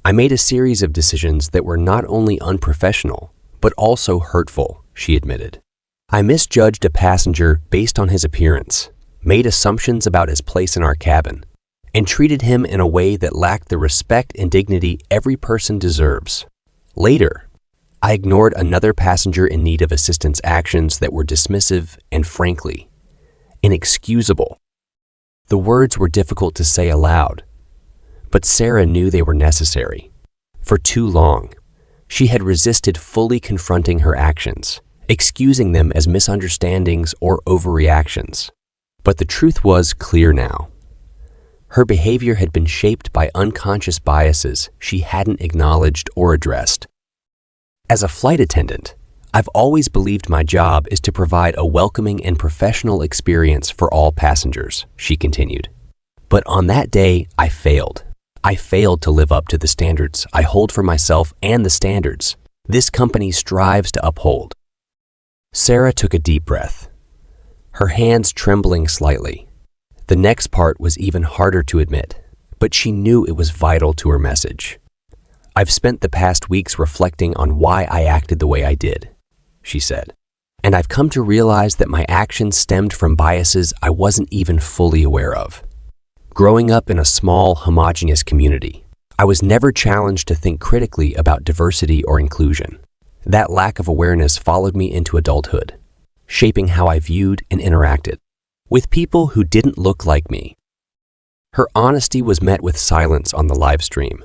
I made a series of decisions that were not only unprofessional, but also hurtful," she admitted. "I misjudged a passenger based on his appearance, made assumptions about his place in our cabin, and treated him in a way that lacked the respect and dignity every person deserves. Later, I ignored another passenger in need of assistance actions that were dismissive and, frankly, inexcusable." The words were difficult to say aloud, but Sarah knew they were necessary. For too long, she had resisted fully confronting her actions, excusing them as misunderstandings or overreactions. But the truth was clear now. Her behavior had been shaped by unconscious biases she hadn't acknowledged or addressed. "As a flight attendant, I've always believed my job is to provide a welcoming and professional experience for all passengers," she continued. "But on that day, I failed. I failed to live up to the standards I hold for myself and the standards this company strives to uphold." Sarah took a deep breath, her hands trembling slightly. The next part was even harder to admit, but she knew it was vital to her message. "I've spent the past weeks reflecting on why I acted the way I did," she said, "and I've come to realize that my actions stemmed from biases I wasn't even fully aware of. Growing up in a small, homogeneous community, I was never challenged to think critically about diversity or inclusion. That lack of awareness followed me into adulthood, shaping how I viewed and interacted with people who didn't look like me." Her honesty was met with silence on the live stream,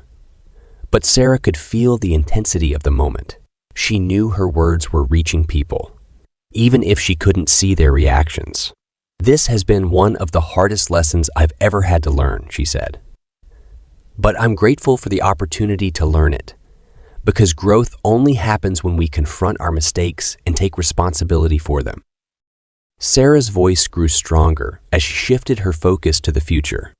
but Sarah could feel the intensity of the moment. She knew her words were reaching people, even if she couldn't see their reactions. "This has been one of the hardest lessons I've ever had to learn," she said. "But I'm grateful for the opportunity to learn it, because growth only happens when we confront our mistakes and take responsibility for them." Sarah's voice grew stronger as she shifted her focus to the future.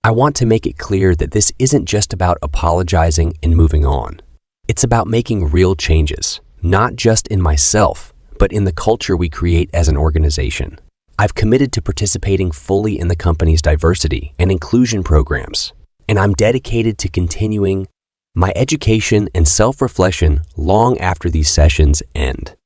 "I want to make it clear that this isn't just about apologizing and moving on. It's about making real changes, not just in myself, but in the culture we create as an organization. I've committed to participating fully in the company's diversity and inclusion programs, and I'm dedicated to continuing my education and self-reflection long after these sessions end."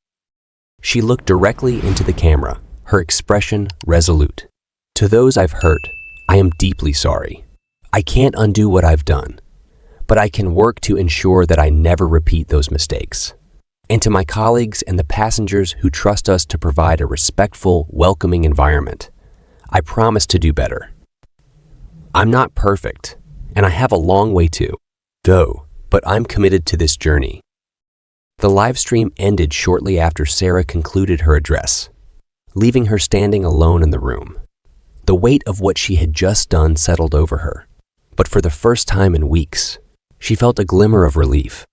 She looked directly into the camera, her expression resolute. "To those I've hurt, I am deeply sorry. I can't undo what I've done, but I can work to ensure that I never repeat those mistakes. And to my colleagues and the passengers who trust us to provide a respectful, welcoming environment, I promise to do better. I'm not perfect, and I have a long way to go, but I'm committed to this journey." The live stream ended shortly after Sarah concluded her address, leaving her standing alone in the room. The weight of what she had just done settled over her, but for the first time in weeks, she felt a glimmer of relief.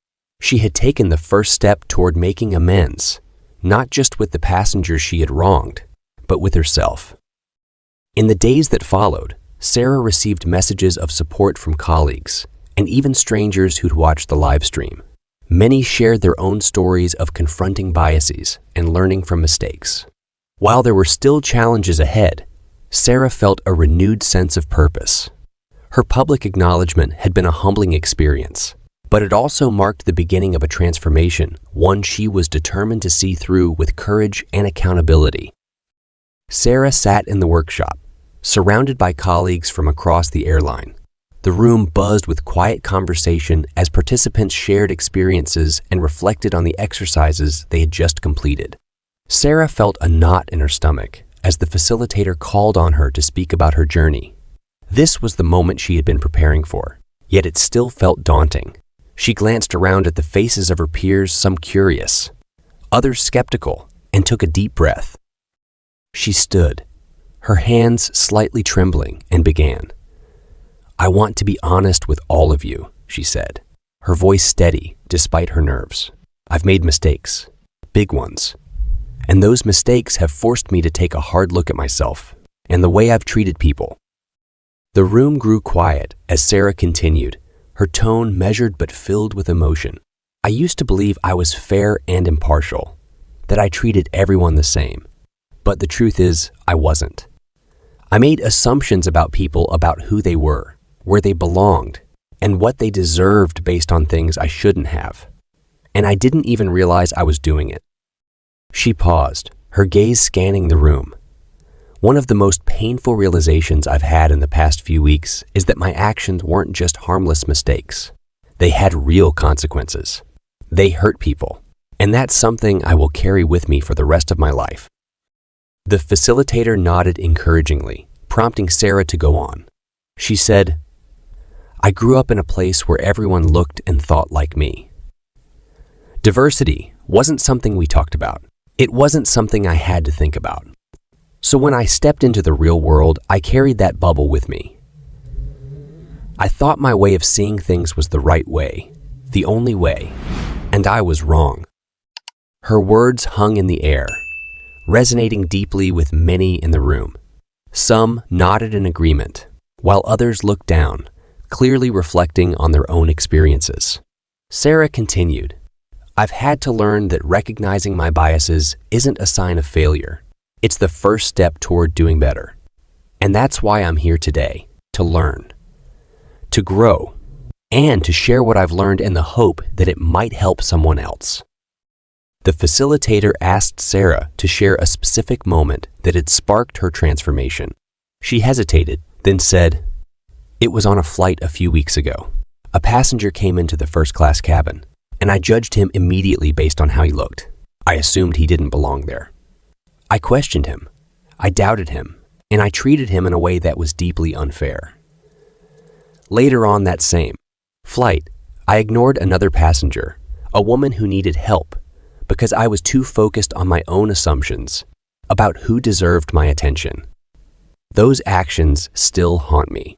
She had taken the first step toward making amends, not just with the passengers she had wronged, but with herself. In the days that followed, Sarah received messages of support from colleagues and even strangers who'd watched the live stream. Many shared their own stories of confronting biases and learning from mistakes. While there were still challenges ahead, Sarah felt a renewed sense of purpose. Her public acknowledgement had been a humbling experience, but it also marked the beginning of a transformation, one she was determined to see through with courage and accountability. Sarah sat in the workshop, surrounded by colleagues from across the airline. The room buzzed with quiet conversation as participants shared experiences and reflected on the exercises they had just completed. Sarah felt a knot in her stomach as the facilitator called on her to speak about her journey. This was the moment she had been preparing for, yet it still felt daunting. She glanced around at the faces of her peers, some curious, others skeptical, and took a deep breath. She stood, her hands slightly trembling, and began. "I want to be honest with all of you," she said, her voice steady despite her nerves. "I've made mistakes, big ones, and those mistakes have forced me to take a hard look at myself and the way I've treated people." The room grew quiet as Sarah continued, her tone measured but filled with emotion. "I used to believe I was fair and impartial, that I treated everyone the same. But the truth is, I wasn't. I made assumptions about people, about who they were, where they belonged, and what they deserved based on things I shouldn't have. And I didn't even realize I was doing it." She paused, her gaze scanning the room. "One of the most painful realizations I've had in the past few weeks is that my actions weren't just harmless mistakes. They had real consequences. They hurt people, and that's something I will carry with me for the rest of my life." The facilitator nodded encouragingly, prompting Sarah to go on. She said, "I grew up in a place where everyone looked and thought like me. Diversity wasn't something we talked about. It wasn't something I had to think about. So when I stepped into the real world, I carried that bubble with me. I thought my way of seeing things was the right way, the only way, and I was wrong." Her words hung in the air, resonating deeply with many in the room. Some nodded in agreement, while others looked down, clearly reflecting on their own experiences. Sarah continued, "I've had to learn that recognizing my biases isn't a sign of failure. It's the first step toward doing better. And that's why I'm here today, to learn, to grow, and to share what I've learned in the hope that it might help someone else." The facilitator asked Sarah to share a specific moment that had sparked her transformation. She hesitated, then said, "It was on a flight a few weeks ago. A passenger came into the first-class cabin, and I judged him immediately based on how he looked. I assumed he didn't belong there. I questioned him, I doubted him, and I treated him in a way that was deeply unfair. Later on that same flight, I ignored another passenger, a woman who needed help, because I was too focused on my own assumptions about who deserved my attention. Those actions still haunt me."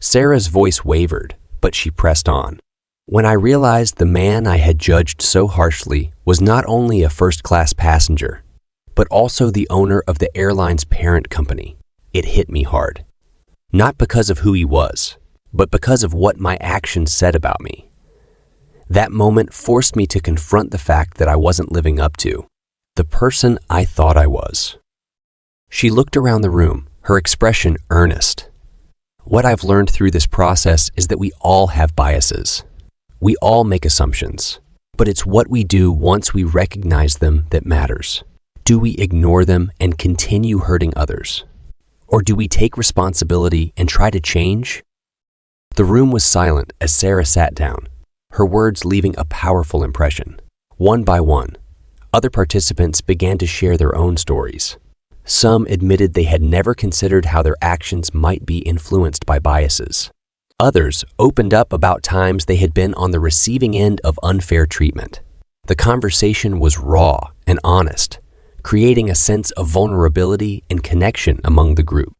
Sarah's voice wavered, but she pressed on. "When I realized the man I had judged so harshly was not only a first-class passenger, but also the owner of the airline's parent company, it hit me hard. Not because of who he was, but because of what my actions said about me. That moment forced me to confront the fact that I wasn't living up to the person I thought I was." She looked around the room, her expression earnest. What I've learned through this process is that we all have biases. We all make assumptions, but it's what we do once we recognize them that matters. Do we ignore them and continue hurting others? Or do we take responsibility and try to change? The room was silent as Sarah sat down, her words leaving a powerful impression. One by one, other participants began to share their own stories. Some admitted they had never considered how their actions might be influenced by biases. Others opened up about times they had been on the receiving end of unfair treatment. The conversation was raw and honest, creating a sense of vulnerability and connection among the group.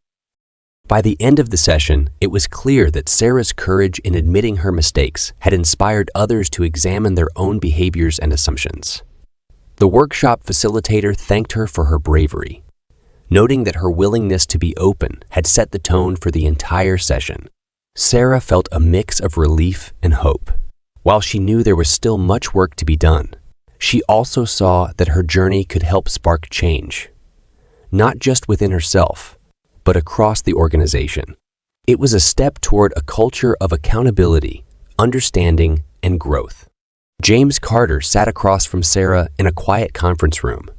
By the end of the session, it was clear that Sarah's courage in admitting her mistakes had inspired others to examine their own behaviors and assumptions. The workshop facilitator thanked her for her bravery, noting that her willingness to be open had set the tone for the entire session. Sarah felt a mix of relief and hope. While she knew there was still much work to be done, she also saw that her journey could help spark change, not just within herself, but across the organization. It was a step toward a culture of accountability, understanding, and growth. James Carter sat across from Sarah in a quiet conference room,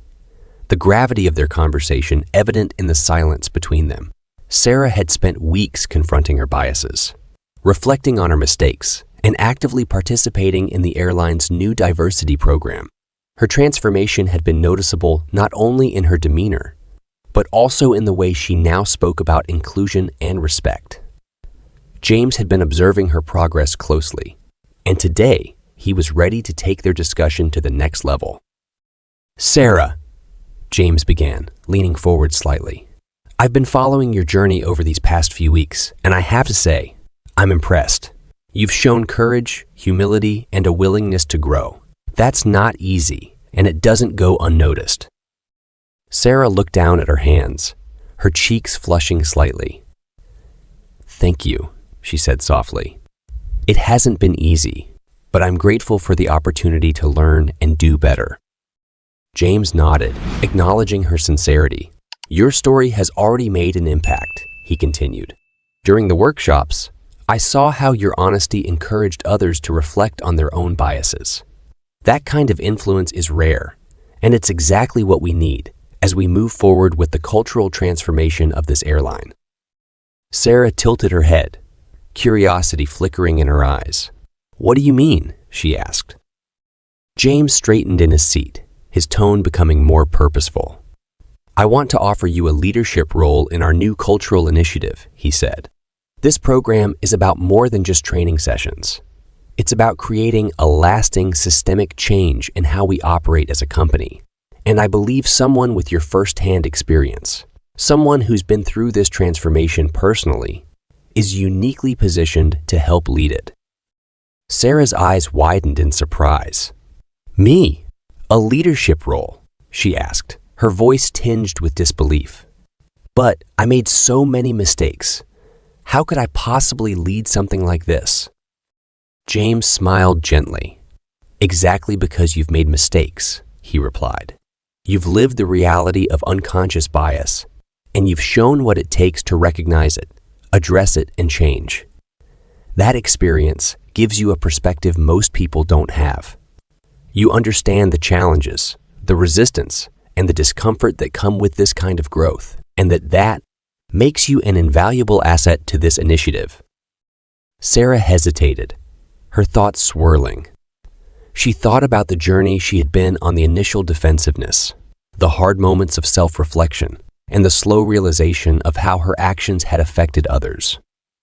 the gravity of their conversation evident in the silence between them. Sarah had spent weeks confronting her biases, reflecting on her mistakes, and actively participating in the airline's new diversity program. Her transformation had been noticeable not only in her demeanor, but also in the way she now spoke about inclusion and respect. James had been observing her progress closely, and today he was ready to take their discussion to the next level. "Sarah," James began, leaning forward slightly, "I've been following your journey over these past few weeks, and I have to say, I'm impressed. You've shown courage, humility, and a willingness to grow. That's not easy, and it doesn't go unnoticed." Sarah looked down at her hands, her cheeks flushing slightly. "Thank you," she said softly. "It hasn't been easy, but I'm grateful for the opportunity to learn and do better." James nodded, acknowledging her sincerity. "Your story has already made an impact," he continued. "During the workshops, I saw how your honesty encouraged others to reflect on their own biases. That kind of influence is rare, and it's exactly what we need as we move forward with the cultural transformation of this airline." Sarah tilted her head, curiosity flickering in her eyes. "What do you mean?" she asked. James straightened in his seat, his tone becoming more purposeful. "I want to offer you a leadership role in our new cultural initiative," he said. "This program is about more than just training sessions. It's about creating a lasting systemic change in how we operate as a company. And I believe someone with your first-hand experience, someone who's been through this transformation personally, is uniquely positioned to help lead it." Sarah's eyes widened in surprise. "Me? A leadership role?" she asked, her voice tinged with disbelief. "But I made so many mistakes. How could I possibly lead something like this?" James smiled gently. "Exactly because you've made mistakes," he replied. "You've lived the reality of unconscious bias, and you've shown what it takes to recognize it, address it, and change. That experience gives you a perspective most people don't have. You understand the challenges, the resistance, and the discomfort that come with this kind of growth, and that makes you an invaluable asset to this initiative." Sarah hesitated, her thoughts swirling. She thought about the journey she had been on the initial defensiveness, the hard moments of self-reflection, and the slow realization of how her actions had affected others.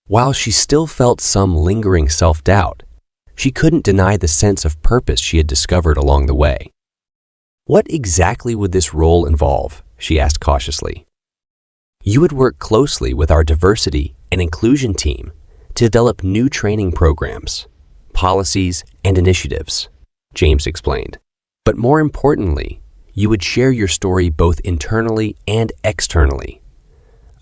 While she still felt some lingering self-doubt, she couldn't deny the sense of purpose she had discovered along the way. "What exactly would this role involve?" she asked cautiously. "You would work closely with our diversity and inclusion team to develop new training programs, policies, and initiatives," James explained. "But more importantly, you would share your story both internally and externally.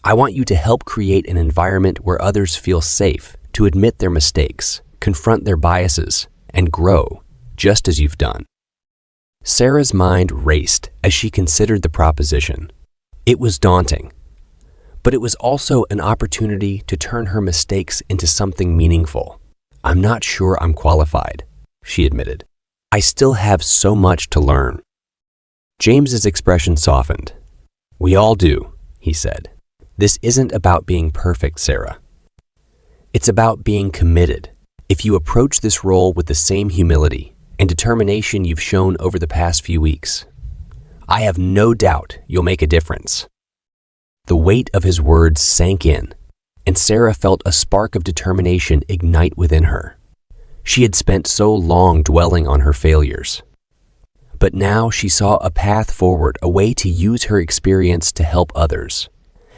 I want you to help create an environment where others feel safe to admit their mistakes, confront their biases, and grow, just as you've done." Sarah's mind raced as she considered the proposition. It was daunting, but it was also an opportunity to turn her mistakes into something meaningful. "I'm not sure I'm qualified," she admitted. "I still have so much to learn." James's expression softened. "We all do," he said. "This isn't about being perfect, Sarah. It's about being committed. If you approach this role with the same humility and determination you've shown over the past few weeks, I have no doubt you'll make a difference." The weight of his words sank in, and Sarah felt a spark of determination ignite within her. She had spent so long dwelling on her failures. But now she saw a path forward, a way to use her experience to help others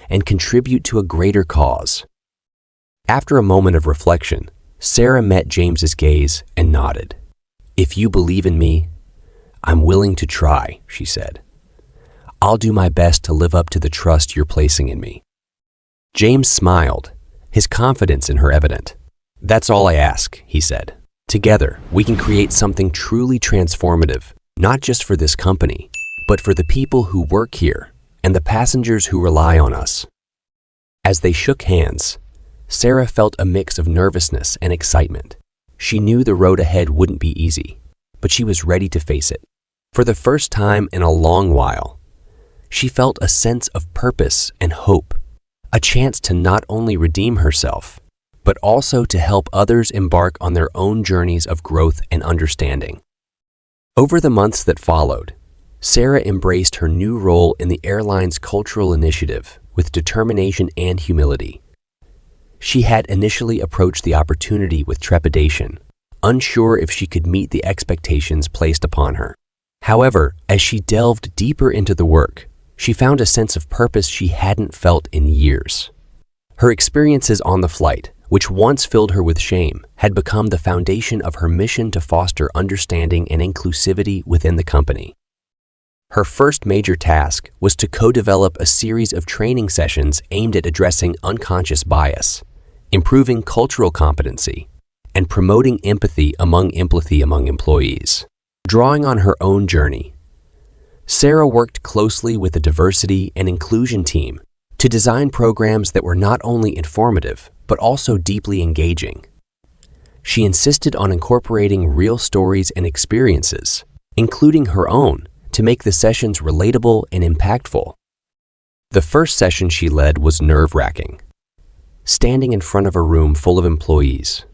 and contribute to a greater cause. After a moment of reflection, Sarah met James's gaze and nodded. "If you believe in me, I'm willing to try," she said. "I'll do my best to live up to the trust you're placing in me." James smiled, his confidence in her evident. "That's all I ask," he said. "Together, we can create something truly transformative, not just for this company, but for the people who work here and the passengers who rely on us." As they shook hands, Sarah felt a mix of nervousness and excitement. She knew the road ahead wouldn't be easy, but she was ready to face it. For the first time in a long while, she felt a sense of purpose and hope, a chance to not only redeem herself, but also to help others embark on their own journeys of growth and understanding. Over the months that followed, Sarah embraced her new role in the airline's cultural initiative with determination and humility. She had initially approached the opportunity with trepidation, unsure if she could meet the expectations placed upon her. However, as she delved deeper into the work, she found a sense of purpose she hadn't felt in years. Her experiences on the flight, which once filled her with shame, had become the foundation of her mission to foster understanding and inclusivity within the company. Her first major task was to co-develop a series of training sessions aimed at addressing unconscious bias, improving cultural competency, and promoting empathy among employees. Drawing on her own journey, Sarah worked closely with the diversity and inclusion team to design programs that were not only informative, but also deeply engaging. She insisted on incorporating real stories and experiences, including her own, to make the sessions relatable and impactful. The first session she led was nerve-wracking. Standing in front of a room full of employees,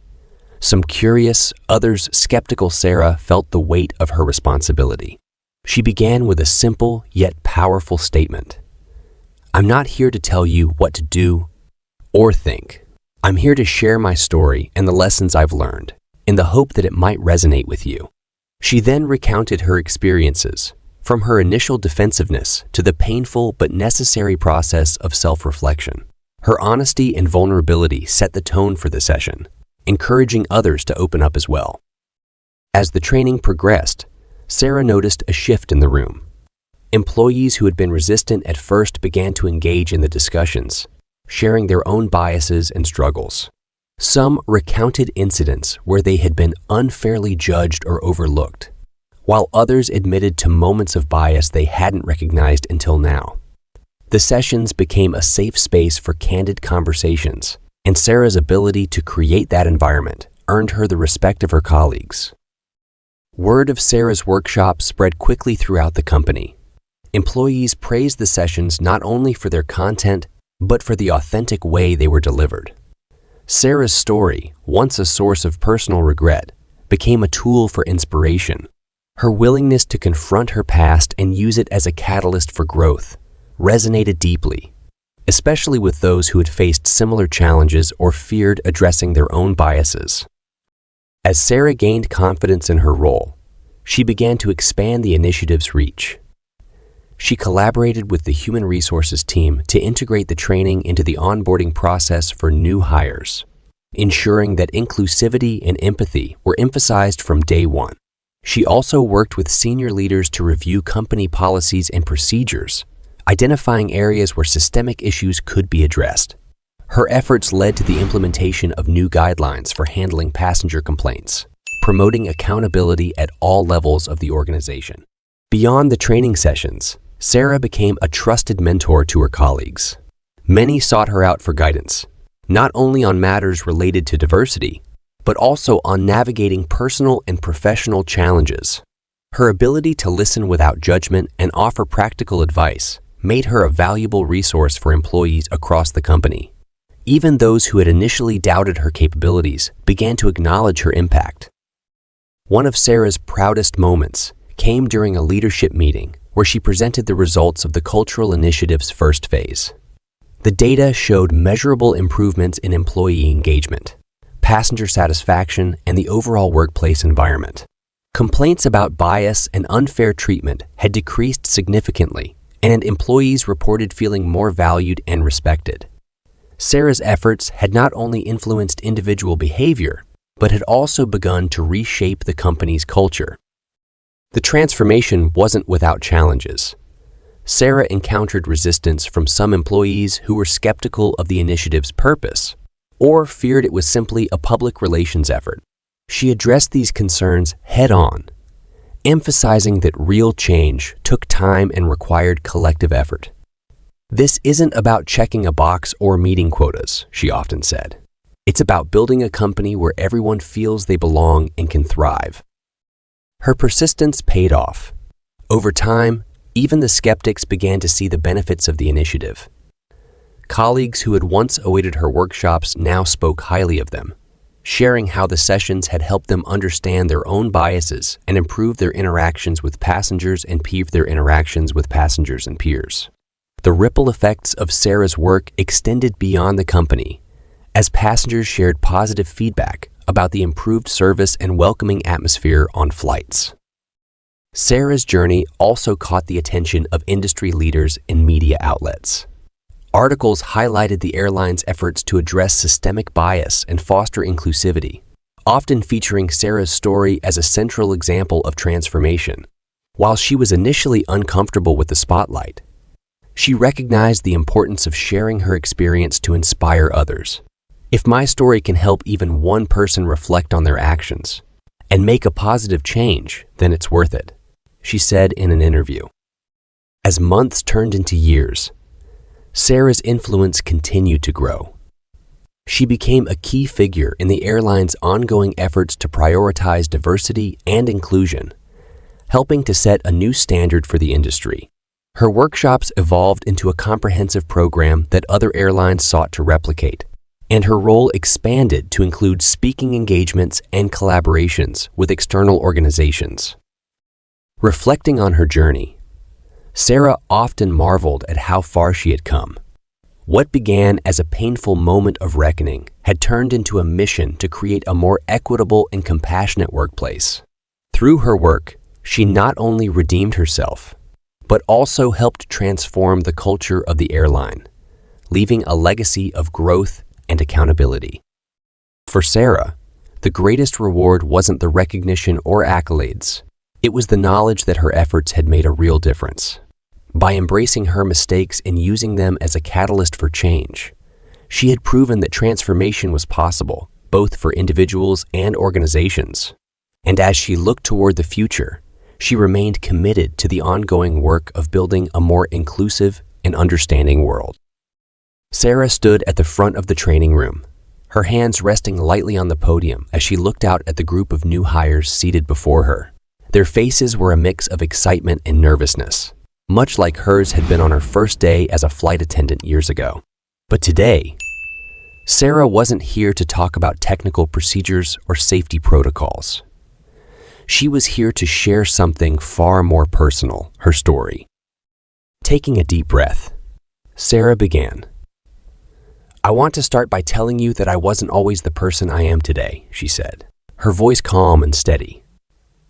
some curious, others skeptical Sarah felt the weight of her responsibility. She began with a simple yet powerful statement. "I'm not here to tell you what to do or think. I'm here to share my story and the lessons I've learned, in the hope that it might resonate with you." She then recounted her experiences, from her initial defensiveness to the painful but necessary process of self-reflection. Her honesty and vulnerability set the tone for the session, encouraging others to open up as well. As the training progressed, Sarah noticed a shift in the room. Employees who had been resistant at first began to engage in the discussions, sharing their own biases and struggles. Some recounted incidents where they had been unfairly judged or overlooked, while others admitted to moments of bias they hadn't recognized until now. The sessions became a safe space for candid conversations, and Sarah's ability to create that environment earned her the respect of her colleagues. Word of Sarah's workshop spread quickly throughout the company. Employees praised the sessions not only for their content, but for the authentic way they were delivered. Sarah's story, once a source of personal regret, became a tool for inspiration. Her willingness to confront her past and use it as a catalyst for growth resonated deeply, especially with those who had faced similar challenges or feared addressing their own biases. As Sarah gained confidence in her role, she began to expand the initiative's reach. She collaborated with the human resources team to integrate the training into the onboarding process for new hires, ensuring that inclusivity and empathy were emphasized from day one. She also worked with senior leaders to review company policies and procedures, identifying areas where systemic issues could be addressed. Her efforts led to the implementation of new guidelines for handling passenger complaints, promoting accountability at all levels of the organization. Beyond the training sessions, Sarah became a trusted mentor to her colleagues. Many sought her out for guidance, not only on matters related to diversity, but also on navigating personal and professional challenges. Her ability to listen without judgment and offer practical advice made her a valuable resource for employees across the company. Even those who had initially doubted her capabilities began to acknowledge her impact. One of Sarah's proudest moments came during a leadership meeting where she presented the results of the cultural initiative's first phase. The data showed measurable improvements in employee engagement, passenger satisfaction, and the overall workplace environment. Complaints about bias and unfair treatment had decreased significantly, and employees reported feeling more valued and respected. Sarah's efforts had not only influenced individual behavior, but had also begun to reshape the company's culture. The transformation wasn't without challenges. Sarah encountered resistance from some employees who were skeptical of the initiative's purpose, or feared it was simply a public relations effort. She addressed these concerns head-on, emphasizing that real change took time and required collective effort. "This isn't about checking a box or meeting quotas," she often said. "It's about building a company where everyone feels they belong and can thrive." Her persistence paid off. Over time, even the skeptics began to see the benefits of the initiative. Colleagues who had once awaited her workshops now spoke highly of them, sharing how the sessions had helped them understand their own biases and improve their interactions with passengers and passengers and peers. The ripple effects of Sarah's work extended beyond the company, as passengers shared positive feedback about the improved service and welcoming atmosphere on flights. Sarah's journey also caught the attention of industry leaders and media outlets. Articles highlighted the airline's efforts to address systemic bias and foster inclusivity, often featuring Sarah's story as a central example of transformation. While she was initially uncomfortable with the spotlight, she recognized the importance of sharing her experience to inspire others. "If my story can help even one person reflect on their actions and make a positive change, then it's worth it," she said in an interview. As months turned into years, Sarah's influence continued to grow. She became a key figure in the airline's ongoing efforts to prioritize diversity and inclusion, helping to set a new standard for the industry. Her workshops evolved into a comprehensive program that other airlines sought to replicate, and her role expanded to include speaking engagements and collaborations with external organizations. Reflecting on her journey, Sarah often marveled at how far she had come. What began as a painful moment of reckoning had turned into a mission to create a more equitable and compassionate workplace. Through her work, she not only redeemed herself, but also helped transform the culture of the airline, leaving a legacy of growth and accountability. For Sarah, the greatest reward wasn't the recognition or accolades. It was the knowledge that her efforts had made a real difference. By embracing her mistakes and using them as a catalyst for change, she had proven that transformation was possible, both for individuals and organizations. And as she looked toward the future, she remained committed to the ongoing work of building a more inclusive and understanding world. Sarah stood at the front of the training room, her hands resting lightly on the podium as she looked out at the group of new hires seated before her. Their faces were a mix of excitement and nervousness, much like hers had been on her first day as a flight attendant years ago. But today, Sarah wasn't here to talk about technical procedures or safety protocols. She was here to share something far more personal, her story. Taking a deep breath, Sarah began. "I want to start by telling you that I wasn't always the person I am today," she said, her voice calm and steady.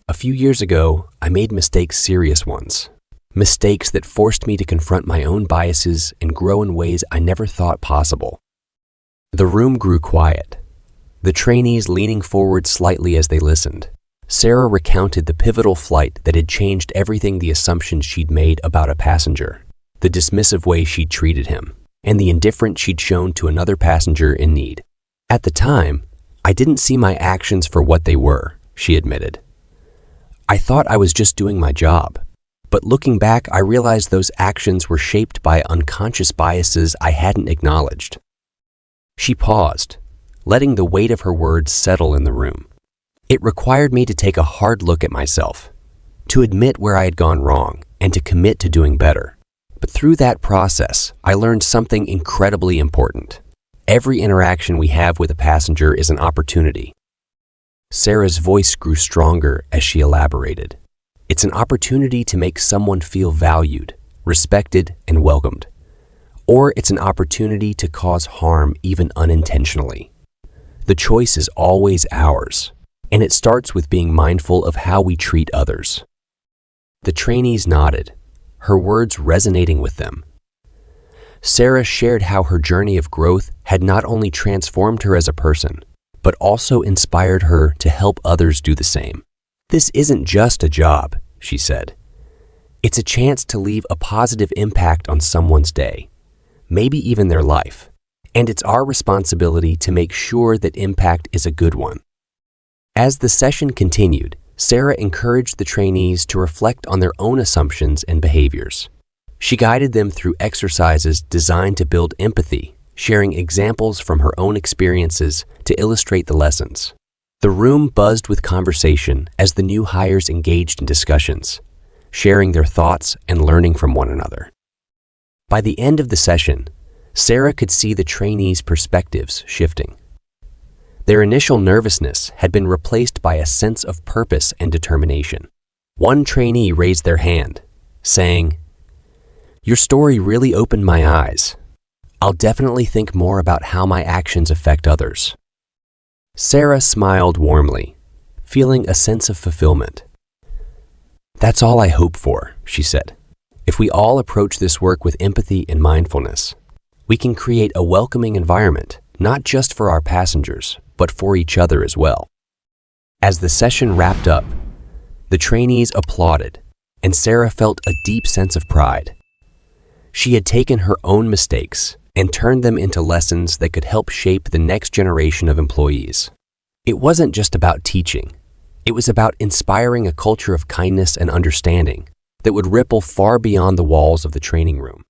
"A few years ago, I made mistakes, serious ones. Mistakes that forced me to confront my own biases and grow in ways I never thought possible." The room grew quiet, the trainees leaning forward slightly as they listened. Sarah recounted the pivotal flight that had changed everything: the assumptions she'd made about a passenger, the dismissive way she'd treated him, and the indifference she'd shown to another passenger in need. "At the time, I didn't see my actions for what they were," she admitted. "I thought I was just doing my job. But looking back, I realized those actions were shaped by unconscious biases I hadn't acknowledged. She paused, letting the weight of her words settle in the room. It required me to take a hard look at myself, to admit where I had gone wrong, and to commit to doing better. But through that process, I learned something incredibly important. Every interaction we have with a passenger is an opportunity. Sarah's voice grew stronger as she elaborated. It's an opportunity to make someone feel valued, respected, and welcomed. Or it's an opportunity to cause harm even unintentionally. The choice is always ours, and it starts with being mindful of how we treat others. The trainees nodded, her words resonating with them. Sarah shared how her journey of growth had not only transformed her as a person, but also inspired her to help others do the same. "This isn't just a job," she said. "It's a chance to leave a positive impact on someone's day, maybe even their life. And it's our responsibility to make sure that impact is a good one." As the session continued, Sarah encouraged the trainees to reflect on their own assumptions and behaviors. She guided them through exercises designed to build empathy, sharing examples from her own experiences to illustrate the lessons. The room buzzed with conversation as the new hires engaged in discussions, sharing their thoughts and learning from one another. By the end of the session, Sarah could see the trainees' perspectives shifting. Their initial nervousness had been replaced by a sense of purpose and determination. One trainee raised their hand, saying, "Your story really opened my eyes. I'll definitely think more about how my actions affect others." Sarah smiled warmly, feeling a sense of fulfillment. "That's all I hope for," she said. "If we all approach this work with empathy and mindfulness, we can create a welcoming environment, not just for our passengers, but for each other as well." As the session wrapped up, the trainees applauded, and Sarah felt a deep sense of pride. She had taken her own mistakes and turned them into lessons that could help shape the next generation of employees. It wasn't just about teaching. It was about inspiring a culture of kindness and understanding that would ripple far beyond the walls of the training room.